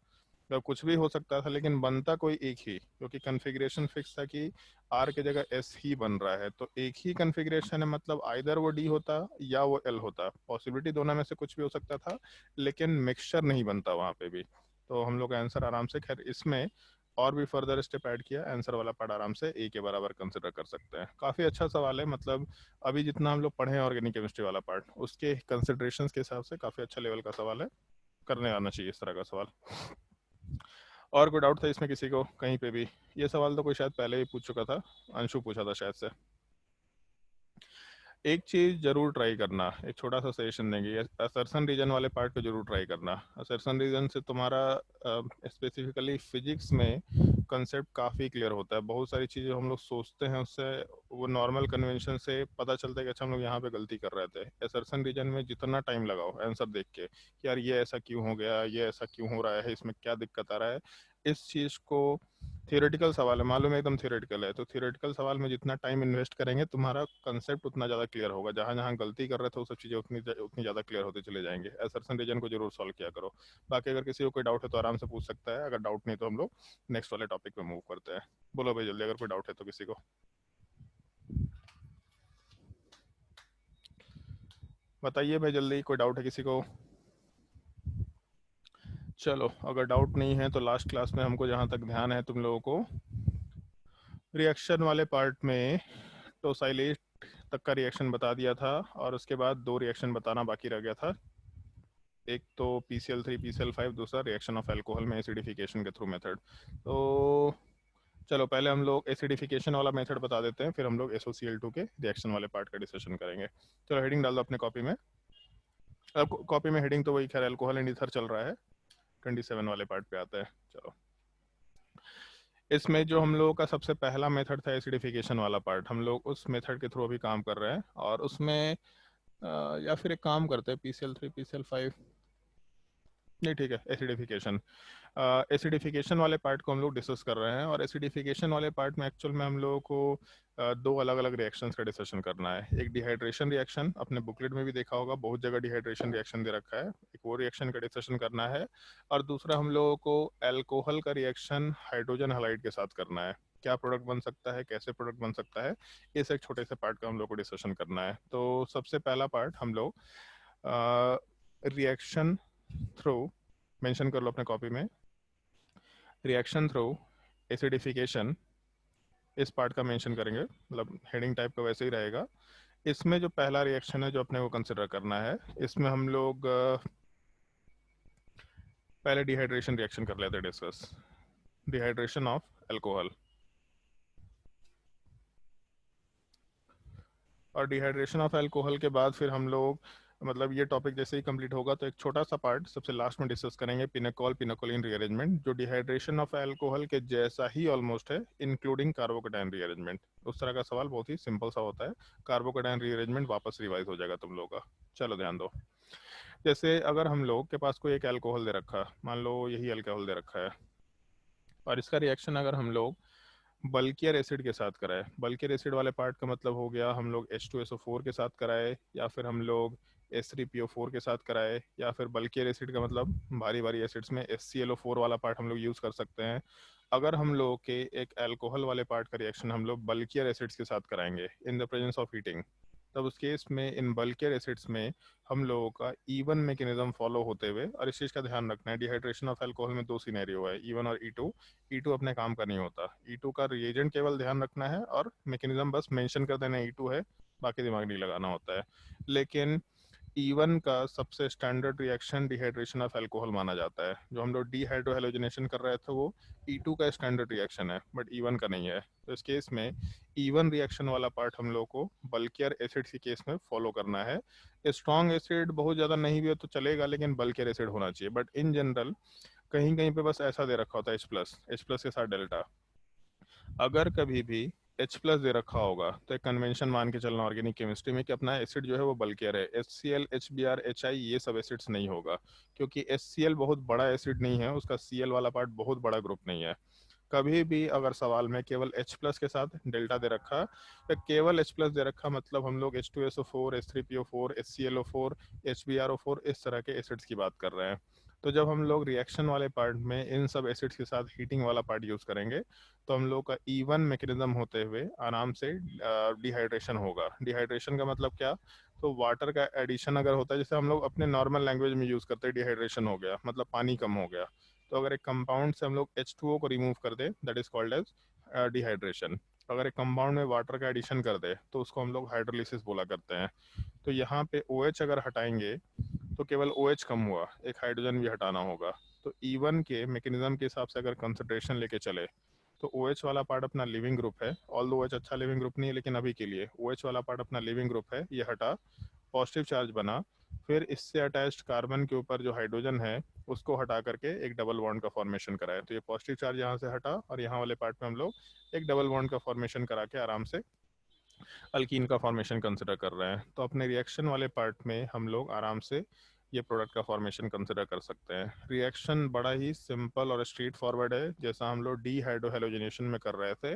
तो कुछ भी हो सकता था, लेकिन बनता कोई एक ही, क्योंकि कन्फिग्रेशन फिक्स था कि आर के जगह एस ही बन रहा है। तो एक ही कन्फिग्रेशन है, मतलब आइदर वो डी होता या वो एल होता, पॉसिबिलिटी दोनों में से कुछ भी हो सकता था, लेकिन मिक्सचर नहीं बनता वहाँ पे भी। तो हम लोग का आंसर आराम से, खैर इसमें और भी फर्दर स्टेप ऐड किया, आंसर वाला पार्ट आराम से ए के बराबर कंसिडर कर सकते हैं। काफ़ी अच्छा सवाल है, मतलब अभी जितना हम लोग पढ़े हैं ऑर्गेनिक केमिस्ट्री वाला पार्ट, उसके कंसिडरेशंस के हिसाब से काफ़ी अच्छा लेवल का सवाल है, करने आना चाहिए इस तरह का सवाल। और कोई डाउट था इसमें किसी को कहीं पे भी? ये सवाल तो कोई शायद पहले ही पूछ चुका था, अंशु पूछा था शायद से। एक चीज़ जरूर ट्राई करना, एक छोटा सा सजेशन देंगे, असर्सन रीजन वाले पार्ट को जरूर ट्राई करना। असर्सन रीजन से तुम्हारा स्पेसिफिकली फिजिक्स में कंसेप्ट काफ़ी क्लियर होता है। बहुत सारी चीज़ें हम लोग सोचते हैं उससे, वो नॉर्मल कन्वेंशन से पता चलता है कि अच्छा हम लोग यहाँ पे गलती कर रहे थे। असर्सन रीजन में जितना टाइम लगाओ आंसर देख के कि यार ये ऐसा क्यों हो गया, ये ऐसा क्यों हो रहा है, इसमें क्या दिक्कत आ रहा है, इस चीज़ को, थियोरेटिकल सवाल है मालूम है, एकदम थियोरेटिकल है, तो थियोरेटिकल सवाल में जितना टाइम इन्वेस्ट करेंगे तुम्हारा कंसेप्ट उतना ज़्यादा क्लियर होगा। जहाँ जहाँ गलती कर रहे थे वो सब चीज़ें उतनी ज़्यादा क्लियर होते चले जाएंगे। असर्सन रीजन को जरूर सॉल्व किया करो। बाकी अगर किसी को कोई डाउट है तो आराम से पूछ सकता है, अगर डाउट नहीं तो हम लोग नेक्स्ट वाले टॉपिक पे मूव करते हैं। बोलो भाई जल्दी, अगर कोई डाउट है तो किसी को। बताइए भाई जल्दी, कोई डाउट है किसी को? चलो अगर डाउट नहीं है तो लास्ट क्लास में हमको जहाँ तक ध्यान है तुम लोगों को रिएक्शन वाले पार्ट में टोसाइलेट तक का रिएक्शन बता दिया था, और उसके बाद 2 रिएक्शन बताना बाकी रह गया था। एक तो PCl3 PCl5, दूसरा रिएक्शन ऑफ अल्कोहल में एसिडिफिकेशन के थ्रू मेथड। तो चलो पहले हम लोग एसिडिफिकेशन वाला मेथड बता देते हैं, फिर हम लोग SOCl2 के रिएक्शन वाले पार्ट का डिस्कशन करेंगे। चलो हेडिंग डाल दो अपने कॉपी में। अब कॉपी में हेडिंग तो वही खैर अल्कोहल एंड ईथर चल रहा है, 27 वाले पार्ट पे आता है। चलो, इसमें जो हम लोगों का सबसे पहला मेथड था एसिडिफिकेशन वाला पार्ट, हम लोग उस मेथड के थ्रू अभी काम कर रहे हैं। और उसमें या फिर एक काम करते हैं PCl3 PCl5, नहीं ठीक है, एसिडिफिकेशन। एसिडिफिकेशन वाले पार्ट को हम लोग डिस्कस कर रहे हैं। और एसिडिफिकेशन वाले पार्ट में एक्चुअल में हम लोगों को दो अलग अलग रिएक्शंस का डिस्कशन करना है। एक डिहाइड्रेशन रिएक्शन, अपने बुकलेट में भी देखा होगा, बहुत जगह डिहाइड्रेशन रिएक्शन दे रखा है, एक वो रिएक्शन का डिस्कशन करना है। और दूसरा हम लोगों को एल्कोहल का रिएक्शन हाइड्रोजन हैलाइड के साथ करना है। क्या प्रोडक्ट बन सकता है, कैसे प्रोडक्ट बन सकता है, इस एक छोटे से पार्ट का हम लोग को डिस्कशन करना है। तो सबसे पहला पार्ट हम लोग रिएक्शन थ्रू, मेंशन कर लो अपने कॉपी में, रिएक्शन थ्रू एसिडिफिकेशन, इस पार्ट का मेंशन करेंगे, मतलब हेडिंग टाइप का वैसे ही रहेगा। इसमें जो पहला रिएक्शन है जो अपने को कंसिडर करना है, इसमें हम लोग पहले डिहाइड्रेशन रिएक्शन कर लेते हैं डिस्कस, डिहाइड्रेशन ऑफ अल्कोहल। और डिहाइड्रेशन ऑफ अल्कोहल के बाद फिर हम लोग, मतलब ये टॉपिक जैसे ही कंप्लीट होगा तो एक छोटा सा पार्ट सबसे लास्ट में डिस्कस करेंगे, पिनोकॉल पिनोकोलिन रीअरेंजमेंट, जो डिहाइड्रेशन ऑफ अल्कोहल के जैसा ही ऑलमोस्ट है, इंक्लूडिंग कार्बोकेटायन रीअरेंजमेंट। उस तरह का सवाल बहुत ही सिंपल सा होता है, कार्बोकेटायन रीअरेंजमेंट वापस रिवाइज हो जाएगा तुम लोगों का। चलो ध्यान दो, जैसे अगर हम लोग के पास कोई एक अल्कोहल दे रखा, मान लो यही अल्कोहल दे रखा है, और इसका रिएक्शन अगर हम लोग बल्कियर एसिड के साथ कराए, बल्कियर एसिड वाले पार्ट का मतलब हो गया हम लोग H2SO4 के साथ कराए, या फिर हम लोग S3PO4 के साथ कराए, या फिर बल्कियर एसिड का मतलब भारी भारी एसिड्स में HClO4 वाला पार्ट हम लोग यूज़ कर सकते हैं। अगर हम लोग के एक अल्कोहल वाले पार्ट का रिएक्शन हम लोग बल्कियर एसिड्स के साथ कराएंगे in the presence of heating, तब उस केस में इन बल्कियर एसिड्स में हम लोगों का ईवन मैकेनिज्म फॉलो होते हुए, और इस चीज़ का ध्यान रखना है, डिहाइड्रेशन ऑफ अल्कोहल में दो सिनेरियो है, E1 और E2। E2 अपने काम का नहीं होता, E2 का रिएजेंट केवल ध्यान रखना है और मैकेनिज्म बस मेंशन कर देना E2 है, बाकी दिमाग नहीं लगाना होता है। लेकिन E1 का सबसे standard reaction dehydration of alcohol माना जाता है, जो हम लोग डीहाइड्रोहेलोजिनेशन कर रहे थे वो E2 का स्टैंडर्ड रिएक्शन है, बट E1 का नहीं है। तो इस केस में E1 रिएक्शन वाला पार्ट हम लोग को बल्कियर एसिड के केस में फॉलो करना है। स्ट्रॉन्ग एसिड बहुत ज़्यादा नहीं भी हो तो चलेगा, लेकिन बल्कियर एसिड होना चाहिए। बट इन जनरल कहीं कहीं पे बस ऐसा दे रखा होता है H प्लस के साथ डेल्टा। अगर कभी भी H+ दे रखा होगा तो एक कन्वेंशन मान के चलना ऑर्गेनिक केमिस्ट्री में कि अपना एसिड जो है वो बल्कियर है, HCl HBr HI ये सब एसिड्स नहीं होगा, क्योंकि HCl बहुत बड़ा एसिड नहीं है, उसका Cl वाला पार्ट बहुत बड़ा ग्रुप नहीं है। कभी भी अगर सवाल में केवल H+ के साथ डेल्टा दे रखा या केवल H+ दे रखा, मतलब हम लोग H2SO4 H3PO4 HClO4 HBrO4 इस तरह के एसिड्स की बात कर रहे हैं। तो जब हम लोग रिएक्शन वाले पार्ट में इन सब एसिड्स के साथ हीटिंग वाला पार्ट यूज़ करेंगे तो हम लोग का E1 मैकेनिज्म होते हुए आराम से डिहाइड्रेशन होगा। डिहाइड्रेशन का मतलब क्या, तो वाटर का एडिशन अगर होता है, जैसे हम लोग अपने नॉर्मल लैंग्वेज में यूज़ करते हैं, डिहाइड्रेशन हो गया मतलब पानी कम हो गया। तो अगर एक कंपाउंड से हम लोग H2O को रिमूव कर दे, that is called as dehydration. अगर एक कंपाउंड में वाटर का एडिशन कर दे तो उसको हम लोग हाइड्रोलिसिस बोला करते हैं। तो यहाँ पे OH अगर हटाएंगे तो केवल OH कम हुआ, एक हाइड्रोजन भी हटाना होगा। तो E1 के मैकेनिज्म के हिसाब से अगर कंसंट्रेशन लेके चले तो OH वाला पार्ट अपना लिविंग ग्रुप है, ऑल दो OH अच्छा लिविंग ग्रुप नहीं है, लेकिन अभी के लिए OH वाला पार्ट अपना लिविंग ग्रुप है, ये हटा, पॉजिटिव चार्ज बना, फिर इससे अटैच्ड कार्बन के ऊपर जो हाइड्रोजन है उसको हटा करके एक डबल बॉन्ड का फॉर्मेशन कराए। तो ये पॉजिटिव चार्ज यहाँ से हटा और यहाँ वाले पार्ट में हम लोग एक डबल बॉन्ड का फॉर्मेशन करा के आराम से अल्कीन का फॉर्मेशन कंसिडर कर रहे हैं। तो अपने रिएक्शन वाले पार्ट में हम लोग आराम से ये प्रोडक्ट का फॉर्मेशन कंसिडर कर सकते हैं। रिएक्शन बड़ा ही सिंपल और स्ट्रेट फॉरवर्ड है, जैसा हम लोग डीहाइड्रोहेलोजिनेशन में कर रहे थे।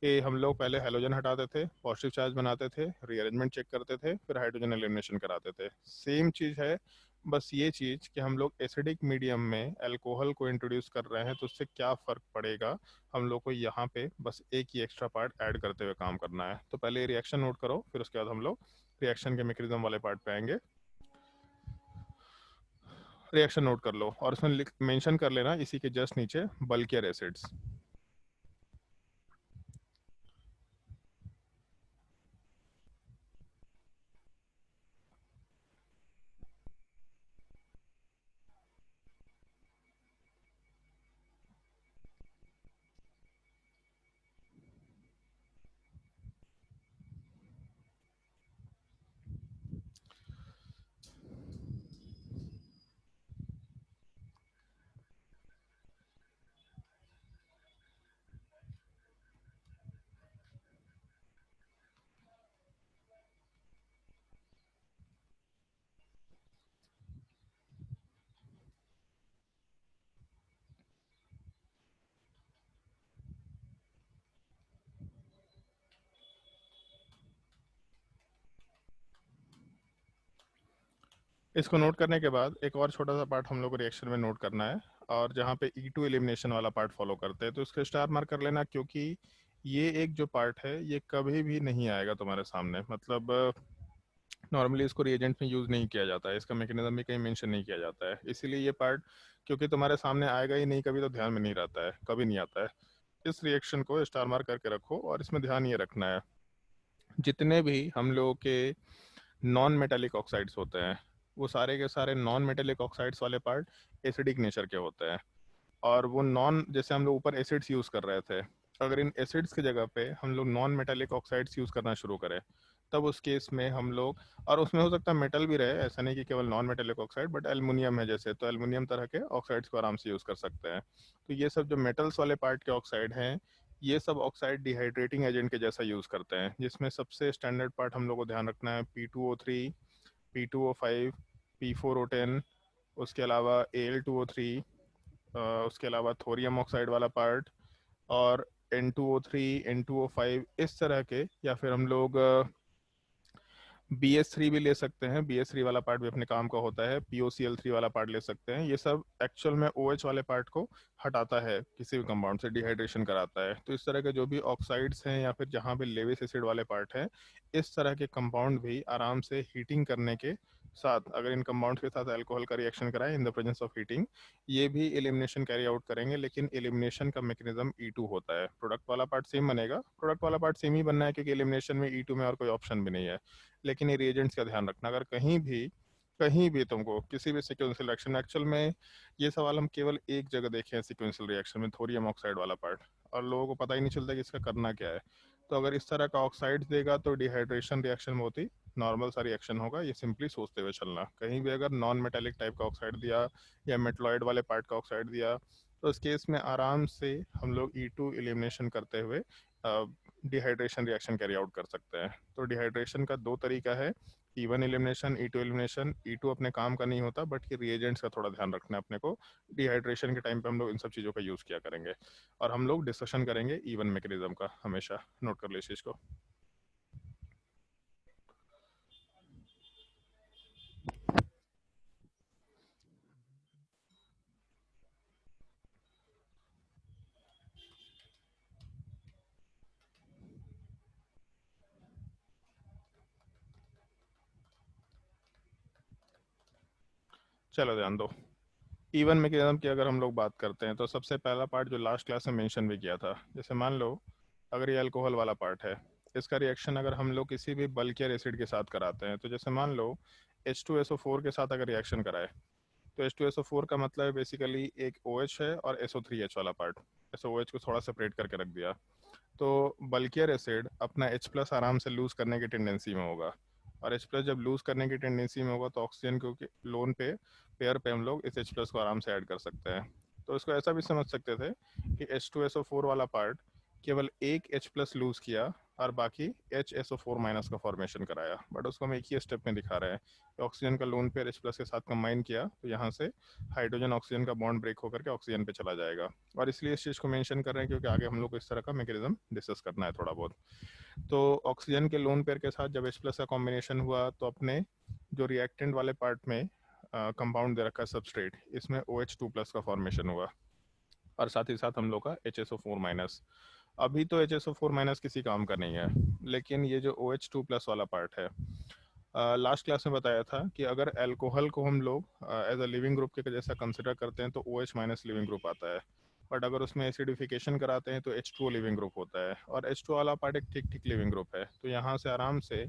ये हम लोग पहले हेलोजन हटाते थे, पॉजिटिव चार्ज बनाते थे, रीअरेंजमेंट चेक करते थे, फिर हाइड्रोजन एलिमिनेशन कराते थे। सेम चीज़ है, बस ये चीज़ कि हम लोग एसिडिक मीडियम में अल्कोहल को इंट्रोड्यूस कर रहे हैं तो उससे क्या फ़र्क पड़ेगा, हम लोग को यहाँ पे बस एक ही एक्स्ट्रा पार्ट ऐड करते हुए काम करना है। तो पहले रिएक्शन नोट करो, फिर उसके बाद हम लोग रिएक्शन के मैकेनिज्म वाले पार्ट पे आएंगे। रिएक्शन नोट कर लो और उसमें मेंशन कर लेना इसी के जस्ट नीचे बल्कियर एसिड्स। इसको नोट करने के बाद एक और छोटा सा पार्ट हम लोग को रिएक्शन में नोट करना है, और जहाँ पे E2 एलिमिनेशन वाला पार्ट फॉलो करते हैं तो इसको स्टार मार्क कर लेना, क्योंकि ये एक जो पार्ट है ये कभी भी नहीं आएगा तुम्हारे सामने। मतलब नॉर्मली इसको रिएजेंट में यूज़ नहीं किया जाता है, इसका मैकेनिज्म भी कहीं मेंशन नहीं किया जाता है, इसीलिए ये पार्ट क्योंकि तुम्हारे सामने आएगा ही नहीं कभी, तो ध्यान में नहीं रहता है, कभी नहीं आता है। इस रिएक्शन को स्टार मार्क करके रखो, और इसमें ध्यान ये रखना है जितने भी हम लोगों के नॉन मेटेलिक ऑक्साइड्स होते हैं वो सारे के सारे नॉन मेटेलिक ऑक्साइड्स वाले पार्ट एसिडिक नेचर के होते हैं। और वो नॉन, जैसे हम लोग ऊपर एसिड्स यूज़ कर रहे थे, अगर इन एसिड्स की जगह पे हम लोग नॉन मेटेलिक ऑक्साइड्स यूज़ करना शुरू करें तब उस केस में हम लोग, और उसमें हो सकता है मेटल भी रहे, ऐसा नहीं कि केवल non metallic oxide, but aluminium है जैसे, तो एल्युमिनियम तरह के ऑक्साइड्स को आराम से यूज़ कर सकते हैं। तो ये सब जो मेटल्स वाले पार्ट के ऑक्साइड हैं, ये सब ऑक्साइड डिहाइड्रेटिंग एजेंट के जैसा यूज़ करते हैं, जिसमें सबसे स्टैंडर्ड पार्ट हम लोग को ध्यान रखना है P2O3, P2O5, P4O10, उसके अलावा Al2O3, उसके अलावा थोरियम ऑक्साइड वाला पार्ट, और N2O3, N2O5, इस तरह के, या फिर हम लोग BS3 भी ले सकते हैं, BS3 वाला पार्ट भी अपने काम का होता है, POCl3 वाला पार्ट ले सकते हैं। ये सब एक्चुअल में OH वाले पार्ट को हटाता है किसी भी कंपाउंड से, डिहाइड्रेशन कराता है। तो इस तरह के जो भी ऑक्साइड्स हैं या फिर जहाँ पे लेविस एसिड वाले पार्ट हैं, इस तरह के कंपाउंड भी आराम से हीटिंग करने के साथ, अगर इन कंपाउंड्स के साथ अल्कोहल का रिएक्शन कराएं in the presence of heating, ये भी एलिमिनेशन कैरी आउट करेंगे, लेकिन एलिमिनेशन का मैकेनिज्म E2 होता है। प्रोडक्ट वाला पार्ट सेम बनेगा, प्रोडक्ट वाला पार्ट सेम ही बनना है क्योंकि एलिमिनेशन में E2 में और कोई ऑप्शन भी नहीं है। लेकिन ये रिएजेंट्स का ध्यान रखना, अगर कहीं भी तुमको किसी भी सिक्वेंशियल रिएक्शन में, एक्चुअल में ये सवाल हम केवल एक जगह देखे हैं सिक्वेंशियल रिएक्शन में, थोरियम ऑक्साइड वाला पार्ट, और लोगों को पता ही नहीं चलता कि इसका करना क्या है। तो अगर इस तरह का ऑक्साइड देगा तो डिहाइड्रेशन रिएक्शन में होती नॉर्मल सा रिएक्शन होगा, ये सिंपली सोचते हुए चलना। कहीं भी अगर नॉन मेटेलिक टाइप का ऑक्साइड दिया या मेटलॉइड वाले पार्ट का ऑक्साइड दिया, तो इस केस में आराम से हम लोग E2 एलिमिनेशन करते हुए डिहाइड्रेशन रिएक्शन कैरी आउट कर सकते हैं। तो डिहाइड्रेशन का दो तरीका है, E1 elimination, E2 elimination. E2 अपने काम का नहीं होता, बट ये रिएजेंट्स का थोड़ा ध्यान रखना है अपने को। डिहाइड्रेशन के टाइम पे हम लोग इन सब चीज़ों का यूज़ किया करेंगे, और हम लोग डिस्कशन करेंगे E1 मैकेनिज्म का, हमेशा नोट कर लो इस चीज़ को। चलो ध्यान दो, E1 मैकेनिज्म की अगर हम लोग बात करते हैं तो सबसे पहला पार्ट जो लास्ट क्लास में मेंशन भी किया था, जैसे मान लो अगर ये अल्कोहल वाला पार्ट है, इसका रिएक्शन अगर हम लोग किसी भी बल्कियर एसिड के साथ कराते हैं, तो जैसे मान लो H2SO4 के साथ अगर रिएक्शन कराए, तो H2SO4 का मतलब है बेसिकली एक OH है और SO3H वाला पार्ट, ऐसे OH को थोड़ा सेपरेट करके रख दिया, तो बल्कियर एसिड अपना H+ आराम से लूज करने की टेंडेंसी में होगा, और H+ जब लूज करने की टेंडेंसी में होगा तो ऑक्सीजन के लोन पे पेयर पे हम लोग इस H+ को आराम से ऐड कर सकते हैं। तो इसको ऐसा भी समझ सकते थे कि H2SO4 वाला पार्ट केवल एक H+ लूज किया और बाकी HSO4- का फॉर्मेशन कराया, बट उसको हम एक ही स्टेप में दिखा रहे हैं कि ऑक्सीजन का लोन पेयर H+ के साथ कंबाइन किया तो यहाँ से हाइड्रोजन ऑक्सीजन का बॉन्ड ब्रेक होकर के ऑक्सीजन पे चला जाएगा। और इसलिए इस चीज़ को मेंशन कर रहे हैं क्योंकि आगे हम लोग को इस तरह का मैकेनिज्म डिस्कस करना है थोड़ा बहुत। तो ऑक्सीजन के लोन पेयर के साथ जब H+ का कॉम्बिनेशन हुआ तो अपने जो रिएक्टेंट वाले पार्ट में कंपाउंड दे रखा है सबस्ट्रेट, इसमें OH2+ का फॉर्मेशन हुआ, और साथ ही साथ हम लोग का HSO4-। अभी तो HSO4- किसी काम का नहीं है, लेकिन ये जो OH2+ वाला पार्ट है, लास्ट क्लास में बताया था कि अगर अल्कोहल को हम लोग एज अ लिविंग ग्रुप के जैसा कंसिडर करते हैं तो OH- लिविंग ग्रुप आता है, बट अगर उसमें एसिडिफिकेशन कराते हैं तो H2O लिविंग ग्रुप होता है, और H2O वाला पार्ट एक ठीक ठीक लिविंग ग्रुप है। तो यहाँ से आराम से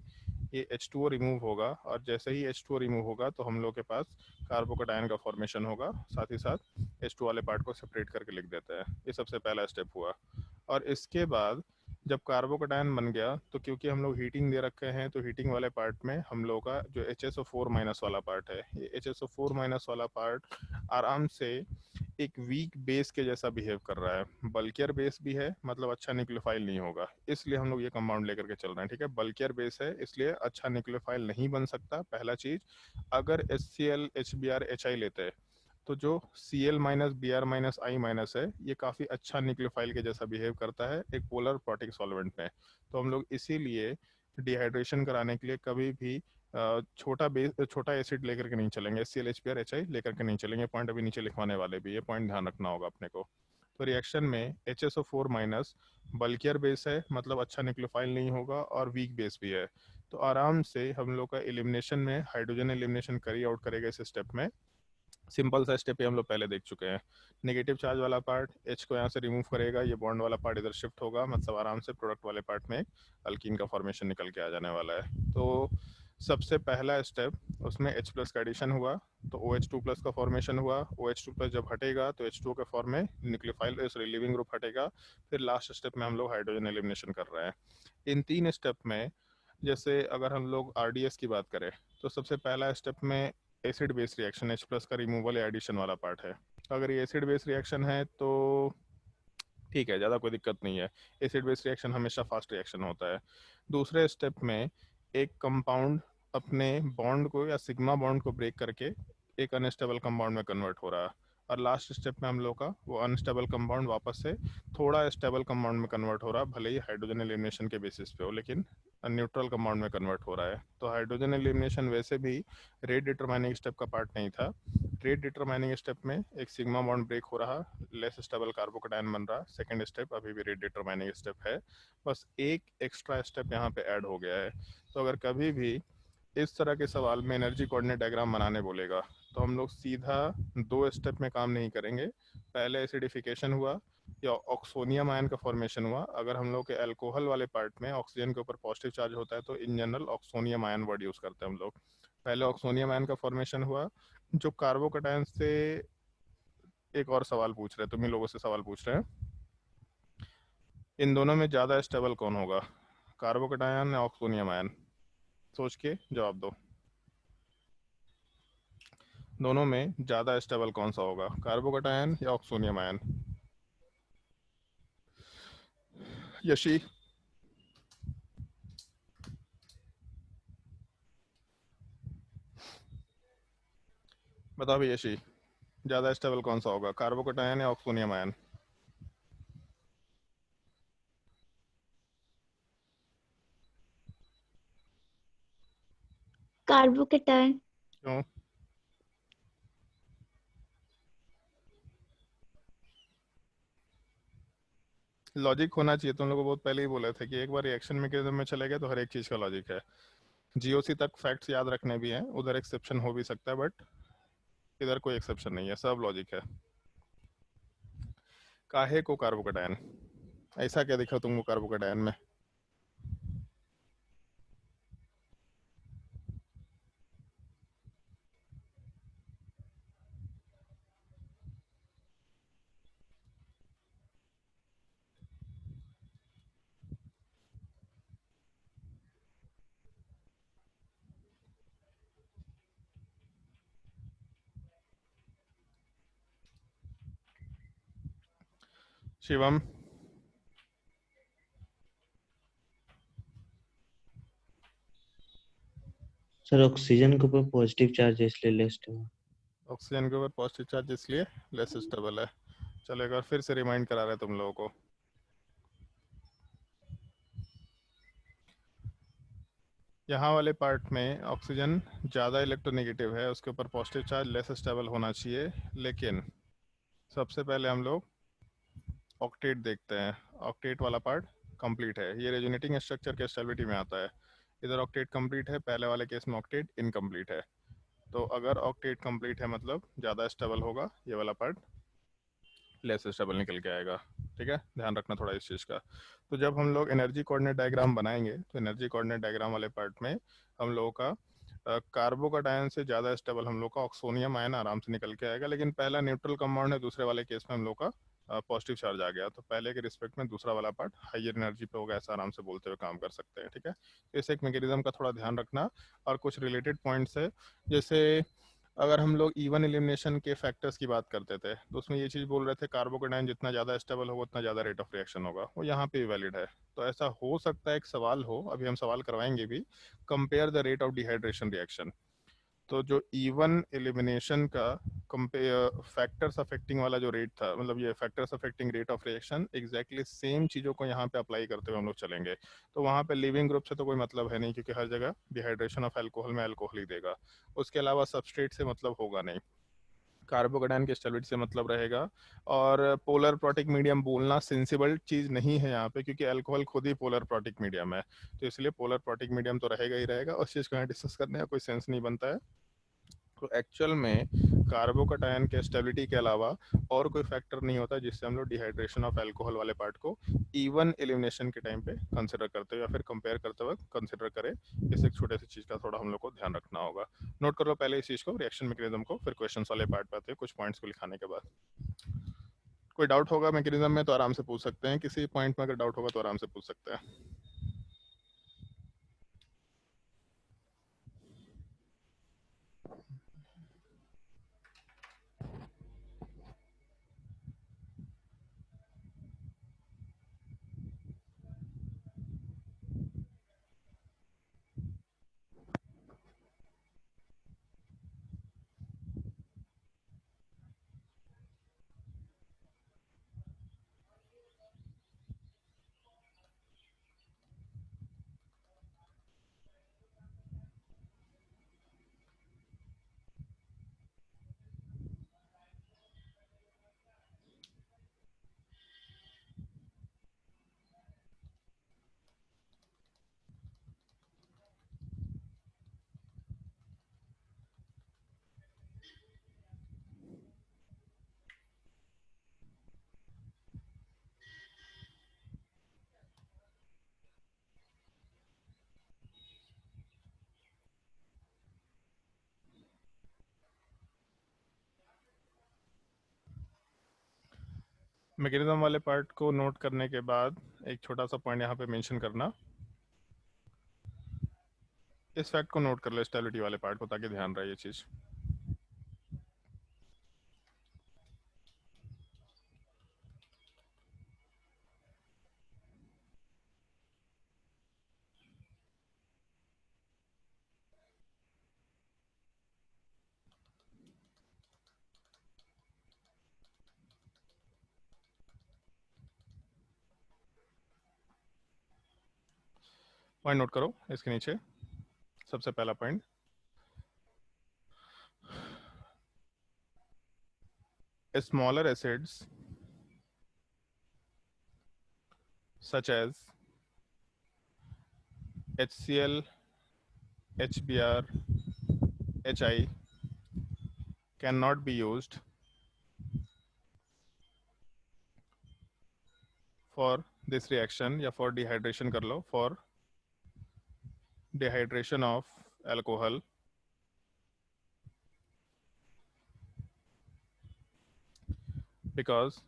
ये H2O रिमूव होगा, और जैसे ही H2O रिमूव होगा तो हम लोग के पास कार्बोकैटायन का फॉर्मेशन होगा, साथ ही साथ H2 वाले पार्ट को सेपरेट करके लिख देते हैं। ये सबसे पहला स्टेप हुआ, और इसके बाद जब कार्बोकैटायन बन गया तो क्योंकि हम लोग हीटिंग दे रखे हैं, तो हीटिंग वाले पार्ट में हम लोग का जो HSO4- वाला पार्ट है, ये HSO4- वाला पार्ट आराम से एक वीक बेस के जैसा बिहेव कर रहा है। बल्कियर बेस भी है, मतलब अच्छा न्यूक्लियोफाइल नहीं होगा, इसलिए हम लोग ये कंपाउंड लेकर के चल रहे हैं। ठीक है, बल्कियर बेस है इसलिए अच्छा न्यूक्लियोफाइल नहीं बन सकता, पहला चीज। अगर HCl HBr HI लेते हैं तो जो Cl-Br-I- है, ये काफ़ी अच्छा न्यूक्लियोफाइल के जैसा बिहेव करता है एक पोलर प्रोटिक सॉल्वेंट में। तो हम लोग इसीलिए डिहाइड्रेशन कराने के लिए कभी भी छोटा एसिड लेकर के नहीं चलेंगे, HCl HBr HI लेकर के नहीं चलेंगे। पॉइंट अभी नीचे लिखवाने वाले भी, ये पॉइंट ध्यान रखना होगा अपने को। तो रिएक्शन में HSO4 माइनस बल्कियर बेस है, मतलब अच्छा न्यूक्लियोफाइल नहीं होगा, और वीक बेस भी है। तो आराम से हम लोग का एलिमिनेशन में हाइड्रोजन एलिमिनेशन करी आउट करेगा इस स्टेप में। सिंपल सा स्टेप ही हम लोग पहले देख चुके हैं। नेगेटिव चार्ज वाला पार्ट H को यहाँ से रिमूव करेगा, ये बॉन्ड वाला पार्ट इधर शिफ्ट होगा, मतलब आराम से प्रोडक्ट वाले पार्ट में अल्कीन का फॉर्मेशन निकल के आ जाने वाला है। तो सबसे पहला स्टेप उसमें H प्लस का एडिशन हुआ, तो OH2 प्लस का फॉर्मेशन हुआ। OH2 प्लस जब हटेगा तो H2O के फॉर्म में न्यूक्लियोफाइल लिविंग ग्रुप हटेगा। फिर लास्ट स्टेप में हम लोग हाइड्रोजन एलिमिनेशन कर रहे हैं। इन 3 स्टेप में जैसे अगर हम लोग RDS की बात करें तो सबसे पहला स्टेप में acid base reaction H plus का रिमूवल या एडिशन वाला पार्ट है। अगर ये एसिड बेस रिएक्शन है तो ठीक है, ज़्यादा कोई दिक्कत नहीं है। एसिड बेस रिएक्शन हमेशा फास्ट रिएक्शन होता है। दूसरे स्टेप में एक कंपाउंड अपने बॉन्ड को या सिग्मा बॉन्ड को ब्रेक करके एक अनस्टेबल कंपाउंड में कन्वर्ट हो रहा है, और लास्ट स्टेप में हम लोग का वो अनस्टेबल कंपाउंड वापस से थोड़ा स्टेबल कंपाउंड में कन्वर्ट हो रहा है, भले ही हाइड्रोजन एलिमिनेशन के बेसिस पे हो, लेकिन न्यूट्रल कंपाउंड में कन्वर्ट हो रहा है। तो हाइड्रोजन एलिमिनेशन वैसे भी रेट डिटरमाइनिंग स्टेप का पार्ट नहीं था। रेट डिटरमाइनिंग स्टेप में एक सिग्मा बॉन्ड ब्रेक हो रहा, लेस स्टेबल कार्बोकेटायन बन रहा। सेकंड स्टेप अभी भी रेट डिटरमाइनिंग स्टेप है, बस एक एक्स्ट्रा स्टेप यहाँ पे ऐड हो गया है। तो अगर कभी भी इस तरह के सवाल में एनर्जी कोऑर्डिनेट डायग्राम बनाने बोलेगा तो हम लोग सीधा 2 स्टेप में काम नहीं करेंगे। पहले एसिडिफिकेशन हुआ या ऑक्सोनियम आयन का फॉर्मेशन हुआ। अगर हम लोग के अल्कोहल वाले पार्ट में ऑक्सीजन के ऊपर पॉजिटिव चार्ज होता है तो in general oxonium ion word use करते हैं हम लोग। पहले ऑक्सोनियम आयन का फॉर्मेशन हुआ जो कार्बोकेटायन से। एक और सवाल पूछ रहे हैं, तुम ही लोगों से सवाल पूछ रहे हैं, इन दोनों में ज़्यादा स्टेबल कौन होगा, कार्बोकेटायन या ऑक्सोनियम आयन? सोच के जवाब दो। दोनों में ज़्यादा स्टेबल कौन सा होगा, कार्बोकेटायन या ऑक्सोनियम आयन? यशी, बताओ भाई यशी, ज़्यादा स्टेबल कौन सा होगा, कार्बोकेटायन या ऑक्सोनियम आयन? कार्बोकेटायन। क्यों? लॉजिक होना चाहिए, तुम लोगों को बहुत पहले ही बोला था कि एक बार रिएक्शन मैकेनिज्म में चले गए तो हर एक चीज़ का लॉजिक है। जीओसी तक फैक्ट्स याद रखने भी हैं, उधर एक्सेप्शन हो भी सकता है, बट इधर कोई एक्सेप्शन नहीं है, सब लॉजिक है। काहे को कार्बोकेटायन, ऐसा क्या दिखा तुमको कार्बोकेटायन में? शिवम, सर ऑक्सीजन के ऊपर पॉजिटिव चार्ज है इसलिए लेस है। ऑक्सीजन के ऊपर पॉजिटिव चार्ज इसलिए लेस स्टेबल है। चलो एक बार फिर से रिमाइंड करा रहे हैं तुम लोगों को। यहाँ वाले पार्ट में ऑक्सीजन ज़्यादा इलेक्ट्रोनेगेटिव है, उसके ऊपर पॉजिटिव चार्ज लेस स्टेबल होना चाहिए, लेकिन सबसे पहले हम लोग ऑक्टेट देखते हैं। ऑक्टेट वाला पार्ट कंप्लीट है, ये रेजोनेटिंग स्ट्रक्चर के स्टेबिलिटी में आता है। इधर ऑक्टेट कंप्लीट है, पहले वाले केस में ऑक्टेट इनकम्प्लीट है। तो अगर ऑक्टेट कंप्लीट है मतलब ज़्यादा स्टेबल होगा, ये वाला पार्ट लेस स्टेबल निकल के आएगा। ठीक है, ध्यान रखना थोड़ा इस चीज़ का। तो जब हम लोग एनर्जी कोऑर्डिनेट डायग्राम बनाएंगे तो एनर्जी कोऑर्डिनेट डायग्राम वाले पार्ट में हम लोगों का कार्बोकेटायन से ज़्यादा स्टेबल हम लोग का ऑक्सोनियम आयन आराम से निकल के आएगा, लेकिन पहला न्यूट्रल कंपाउंड है, दूसरे वाले केस में हम लोग का पॉजिटिव चार्ज आ गया, तो पहले के रिस्पेक्ट में दूसरा वाला पार्ट हाइयर एनर्जी पे होगा, ऐसा आराम से बोलते हुए काम कर सकते हैं। ठीक है, तो इस एक मैकेनिज्म का थोड़ा ध्यान रखना। और कुछ रिलेटेड पॉइंट्स है, जैसे अगर हम लोग इवन एलिमिनेशन के फैक्टर्स की बात करते थे तो उसमें ये चीज़ बोल रहे थे कार्बोकेटायन जितना ज़्यादा स्टेबल होगा उतना ज़्यादा रेट ऑफ रिएक्शन होगा, वो यहाँ पे वैलिड है। तो ऐसा हो सकता है एक सवाल हो, अभी हम सवाल करवाएंगे भी, compare the rate of dehydration reaction. तो जो इवन एलिमिनेशन का कंपेयर फैक्टर्स अफेक्टिंग वाला जो रेट था, मतलब ये factors affecting rate of reaction, exactly same चीज़ों को यहाँ पे अप्लाई करते हुए हम लोग चलेंगे। तो वहाँ पे लिविंग ग्रुप से तो कोई मतलब है नहीं, क्योंकि हर जगह डिहाइड्रेशन ऑफ अल्कोहल में अल्कोहल ही देगा। उसके अलावा सबस्ट्रेट से मतलब होगा नहीं, कार्बोकेटायन के स्टेबिलिटी से मतलब रहेगा। और पोलर प्रोटिक मीडियम बोलना सेंसिबल चीज़ नहीं है यहाँ पे, क्योंकि अल्कोहल खुद ही पोलर प्रोटिक मीडियम है। तो इसलिए पोलर प्रोटिक मीडियम तो रहेगा ही रहेगा, उस चीज़ को यहाँ डिस्कस करने का कोई सेंस नहीं बनता है। तो एक्चुअल में कार्बोकेटायन के स्टेबिलिटी के अलावा और कोई फैक्टर नहीं होता जिससे हम लोग डिहाइड्रेशन ऑफ अल्कोहल वाले पार्ट को इवन एलिमिनेशन के टाइम पे कंसिडर करते हुए या फिर कंपेयर करते वक्त कंसिडर करें। इस एक छोटे सी चीज़ का थोड़ा हम लोग को ध्यान रखना होगा। नोट कर लो पहले इस चीज़ को, रिएक्शन मैकेनिज्म को, फिर क्वेश्चन वाले पार्ट पे आते हैं कुछ पॉइंट्स को लिखाने के बाद। कोई डाउट होगा मैकेनिज्म में तो आराम से पूछ सकते हैं, किसी पॉइंट में अगर डाउट होगा तो आराम से पूछ सकते हैं। मैकेनिज्म वाले पार्ट को नोट करने के बाद एक छोटा सा पॉइंट यहाँ पे मेंशन करना, इस फैक्ट को नोट कर लो स्टेबिलिटी वाले पार्ट को, ताकि ध्यान रहे ये चीज़। पॉइंट नोट करो इसके नीचे, सबसे पहला point, smaller acids such as HCl, HBr, HI cannot be used for this reaction, या for dehydration कर लो, for dehydration of alcohol, because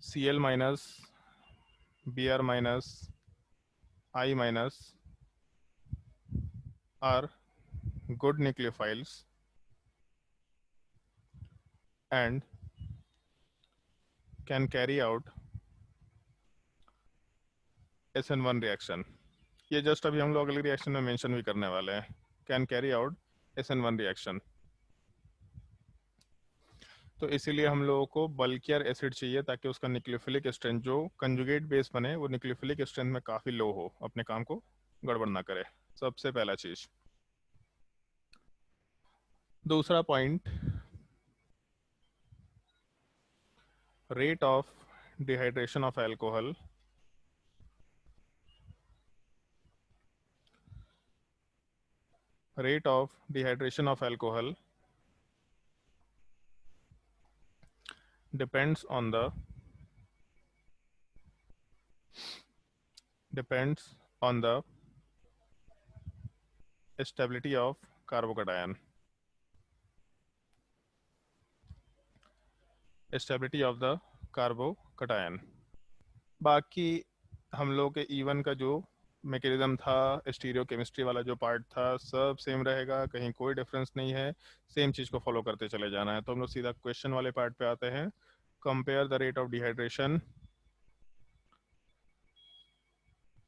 Cl minus, Br minus, I minus are good nucleophiles and can carry out SN1 reaction। ये just अभी हम लोग अगली reaction में mention भी करने वाले हैं, can carry out SN1 reaction. तो इसीलिए हम लोगों को बल्कियर एसिड चाहिए, ताकि उसका न्यूक्लियोफिलिक स्ट्रेंथ जो कंजुगेट बेस बने वो न्यूक्लियोफिलिक स्ट्रेंथ में काफ़ी लो हो, अपने काम को गड़बड़ ना करे, सबसे पहला चीज। दूसरा point, rate of dehydration of alcohol rate of dehydration of alcohol depends on the stability of carbocation, stability of the carbocation। बाकी हम लोग के इवन का जो मैकेनिज्म था, स्टीरियो केमिस्ट्री वाला जो पार्ट था, सब सेम रहेगा, कहीं कोई डिफरेंस नहीं है, सेम चीज़ को फॉलो करते चले जाना है। तो हम लोग सीधा क्वेश्चन वाले पार्ट पे आते हैं। Compare the rate of dehydration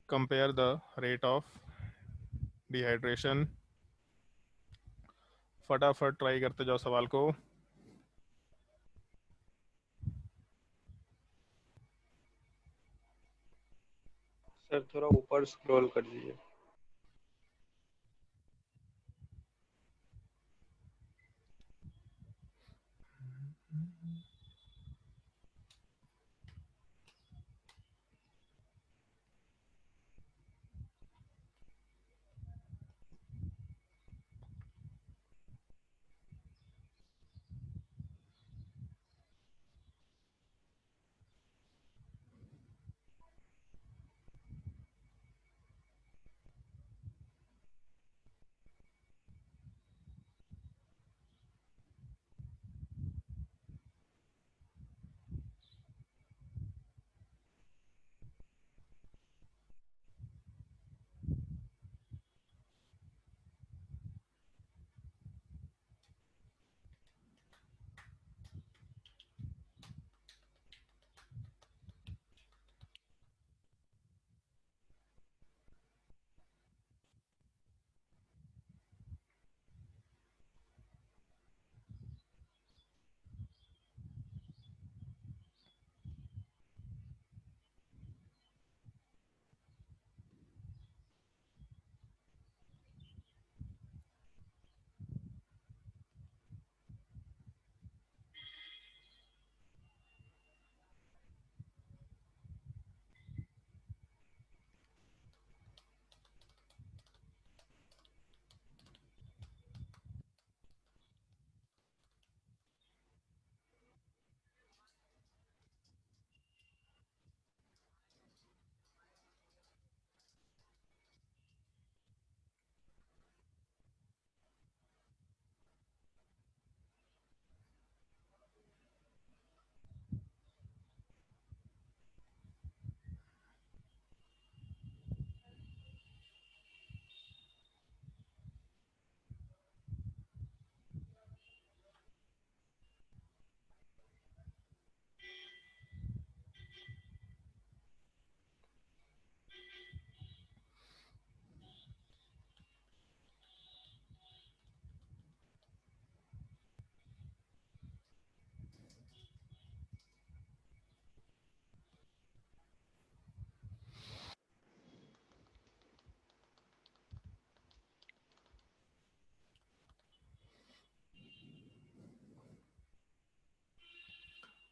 compare the rate of dehydration. फटाफट ट्राई करते जाओ सवाल को। सर थोड़ा ऊपर स्क्रॉल कर दीजिए।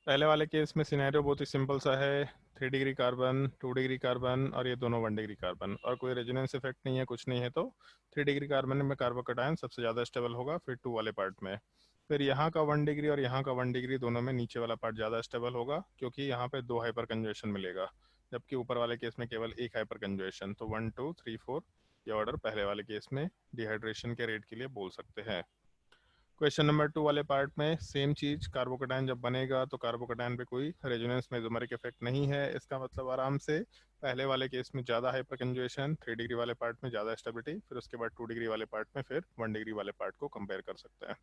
पहले वाले केस में सिनेरियो बहुत ही सिंपल सा है। 3 डिग्री कार्बन, 2 डिग्री कार्बन और ये दोनों 1 डिग्री कार्बन, और कोई रेजोनेंस इफेक्ट नहीं है, कुछ नहीं है। तो 3 डिग्री कार्बन में कार्बोकैटायन सबसे ज़्यादा स्टेबल होगा, फिर 2 वाले पार्ट में। फिर यहाँ का 1 डिग्री और यहाँ का 1 डिग्री, दोनों में नीचे वाला पार्ट ज़्यादा स्टेबल होगा, क्योंकि यहाँ पे 2 हाइपर कंजुएशन मिलेगा, जबकि ऊपर वाले केस में केवल 1 हाइपर कंजुएशन। तो 1 2 3 4 ये ऑर्डर पहले वाले केस में डिहाइड्रेशन के रेट के लिए बोल सकते हैं। क्वेश्चन नंबर 2 वाले पार्ट में सेम चीज, कार्बोकैटायन जब बनेगा तो कार्बोकैटायन पे कोई रेजोनेंस मेसोमेरिक इफेक्ट नहीं है। इसका मतलब आराम से पहले वाले केस में ज़्यादा हाइपर कंजुएशन, 3 डिग्री वाले पार्ट में ज़्यादा स्टेबिलिटी, फिर उसके बाद 2 डिग्री वाले पार्ट में फिर 1 डिग्री वाले पार्ट को कंपेयर कर सकते हैं।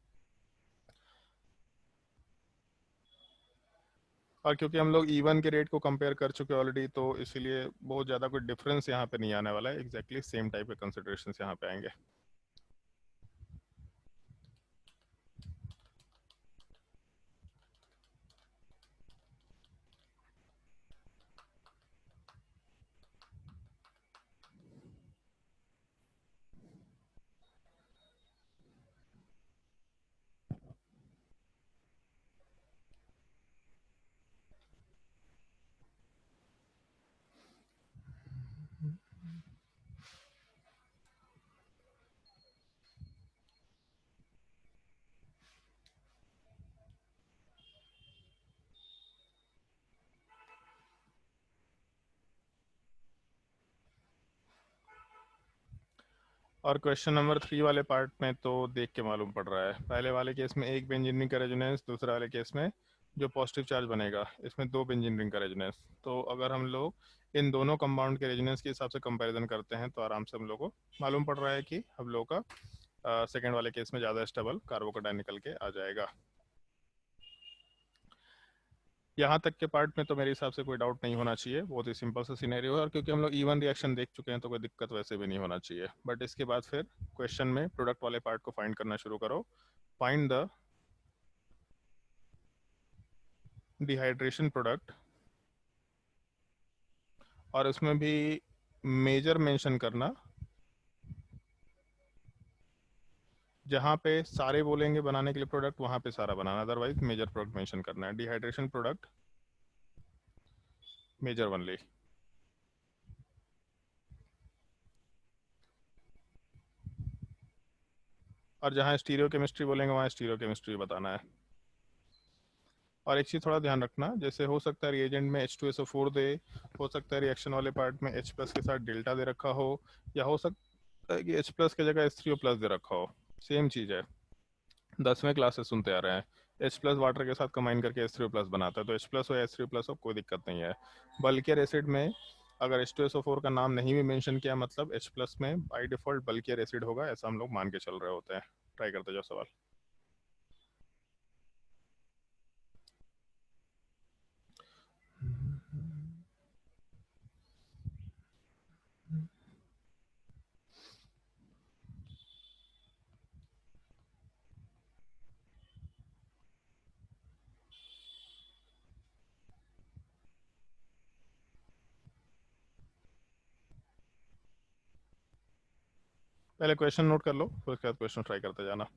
और क्योंकि हम लोग E1 के रेट को कंपेयर कर चुके ऑलरेडी, तो इसीलिए बहुत ज़्यादा कोई डिफरेंस यहाँ पे नहीं आने वाला है। एग्जैक्टली सेम टाइप के कंसिडरेशन यहाँ पे आएंगे। और क्वेश्चन नंबर 3 वाले पार्ट में तो देख के मालूम पड़ रहा है, पहले वाले केस में एक बेंजीन रिंग का रेजोनेंस, दूसरे वाले केस में जो पॉजिटिव चार्ज बनेगा इसमें 2 बेंजीन रिंग का रेजोनेंस। तो अगर हम लोग इन दोनों कंपाउंड के रेजोनेंस के हिसाब से कंपैरिजन करते हैं तो आराम से हम लोग को मालूम पड़ रहा है कि हम लोग का सेकेंड वाले केस में ज़्यादा स्टेबल कार्बोकैटायन निकल के आ जाएगा। यहाँ तक के पार्ट में तो मेरे हिसाब से कोई डाउट नहीं होना चाहिए, बहुत ही सिंपल सा सिनेरियो है, और क्योंकि हम लोग इवन रिएक्शन देख चुके हैं तो कोई दिक्कत वैसे भी नहीं होना चाहिए। बट इसके बाद फिर क्वेश्चन में प्रोडक्ट वाले पार्ट को फाइंड करना शुरू करो। फाइंड द डिहाइड्रेशन प्रोडक्ट, और उसमें भी मेजर मेंशन करना, जहाँ पे सारे बोलेंगे बनाने के लिए प्रोडक्ट वहाँ पे सारा बनाना, अदरवाइज मेजर प्रोडक्ट मेंशन करना है। Dehydration product major only. और जहाँ स्टीरियो केमिस्ट्री बोलेंगे वहाँ स्टीरियो केमिस्ट्री बताना है। और एक चीज़ थोड़ा ध्यान रखना, जैसे हो सकता है रिएजेंट में H2SO4 दे, हो सकता है रिएक्शन वाले पार्ट में H प्लस के साथ डेल्टा दे रखा हो, या हो सकता है कि H प्लस की जगह H3O+ दे रखा हो। सेम चीज़ है, 10वें क्लासेस सुनते आ रहे हैं, H प्लस वाटर के साथ कंबाइन करके H3O+ बनाता है, तो H प्लस हो या H3O+ हो कोई दिक्कत नहीं है। बल्कियर एसिड में अगर H2SO4 का नाम नहीं भी मेंशन किया, मतलब H प्लस में बाई डिफॉल्ट बल्कियर एसिड होगा, ऐसा हम लोग मान के चल रहे होते हैं। ट्राई करते जाओ सवाल। पहले क्वेश्चन नोट कर लो, फिर उसके बाद क्वेश्चन ट्राई करते जाना।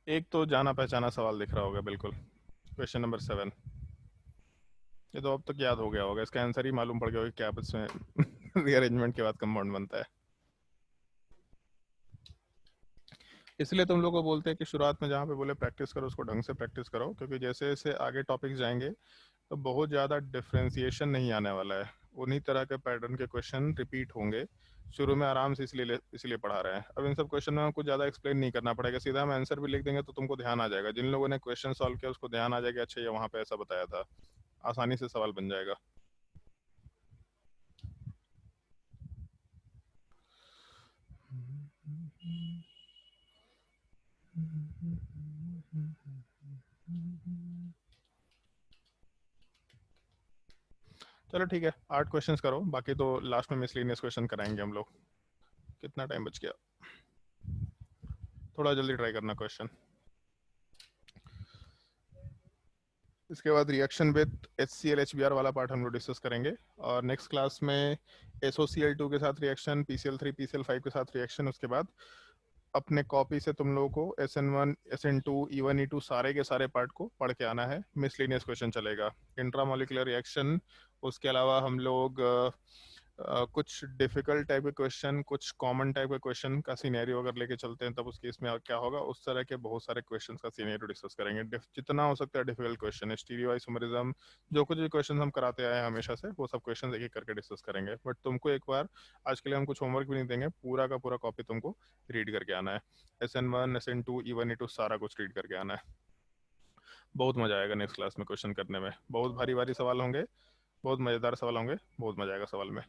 एक तो जाना पहचाना सवाल दिख रहा होगा बिल्कुल, क्वेश्चन नंबर 7। ये तो अब तक याद हो गया होगा, इसका आंसर ही मालूम पड़ गया होगा कि क्या इसमें रीअरेंजमेंट के बाद कंपाउंड बनता है। इसलिए तुम लोग को बोलते हैं कि शुरुआत में जहाँ पे बोले प्रैक्टिस करो, उसको ढंग से प्रैक्टिस करो, क्योंकि जैसे जैसे आगे टॉपिक्स जाएंगे तो बहुत ज़्यादा डिफ्रेंसिएशन नहीं आने वाला है, उन्हीं तरह के पैटर्न के क्वेश्चन रिपीट होंगे। शुरू में आराम से इसलिए पढ़ा रहे हैं। अब इन सब क्वेश्चन में हमको ज़्यादा एक्सप्लेन नहीं करना पड़ेगा, सीधा हम आंसर भी लिख देंगे तो तुमको ध्यान आ जाएगा। जिन लोगों ने क्वेश्चन सॉल्व किया उसको ध्यान आ जाएगा, अच्छा ये वहाँ पे ऐसा बताया था, आसानी से सवाल बन जाएगा। चलो ठीक है, 8 क्वेश्चंस करो, बाकी तो लास्ट में मिसलेनियस क्वेश्चन कराएंगे हम लोग। कितना टाइम बच गया, थोड़ा जल्दी ट्राई करना क्वेश्चन। इसके बाद रिएक्शन विद HCl HBr वाला पार्ट हम लोग डिस्कस करेंगे, और नेक्स्ट क्लास में SOCl2 के साथ रिएक्शन, PCl3 PCl5 के साथ रिएक्शन, उसके बाद अपने कॉपी से तुम लोगों को SN1 SN2 E1 E2 सारे के सारे पार्ट को पढ़ के आना है। मिसलिनियस क्वेश्चन चलेगा, इंट्रामोलिकुलर रिएक्शन, उसके अलावा हम लोग कुछ डिफिकल्ट टाइप के क्वेश्चन, कुछ कॉमन टाइप के क्वेश्चन का सिनेरियो अगर लेके चलते हैं तब उस केस में क्या होगा, उस तरह के बहुत सारे क्वेश्चंस का सिनेरियो डिस्कस करेंगे। जितना हो सकता है डिफिकल्ट क्वेश्चन, स्टीरियो आइसोमेरिज्म, जो कुछ भी क्वेश्चन हम कराते आए हैं हमेशा से, वो सब क्वेश्चन एक एक करके डिस्कस करेंगे। बट तुमको एक बार, आज के लिए हम कुछ होमवर्क भी नहीं देंगे, पूरा का पूरा कॉपी तुमको रीड करके आना है। SN1 SN2 E1 E2 सारा कुछ रीड करके आना है। बहुत मजा आएगा नेक्स्ट क्लास में क्वेश्चन करने में। बहुत भारी भारी सवाल होंगे, बहुत मजेदार सवाल होंगे, बहुत मजा आएगा सवाल में।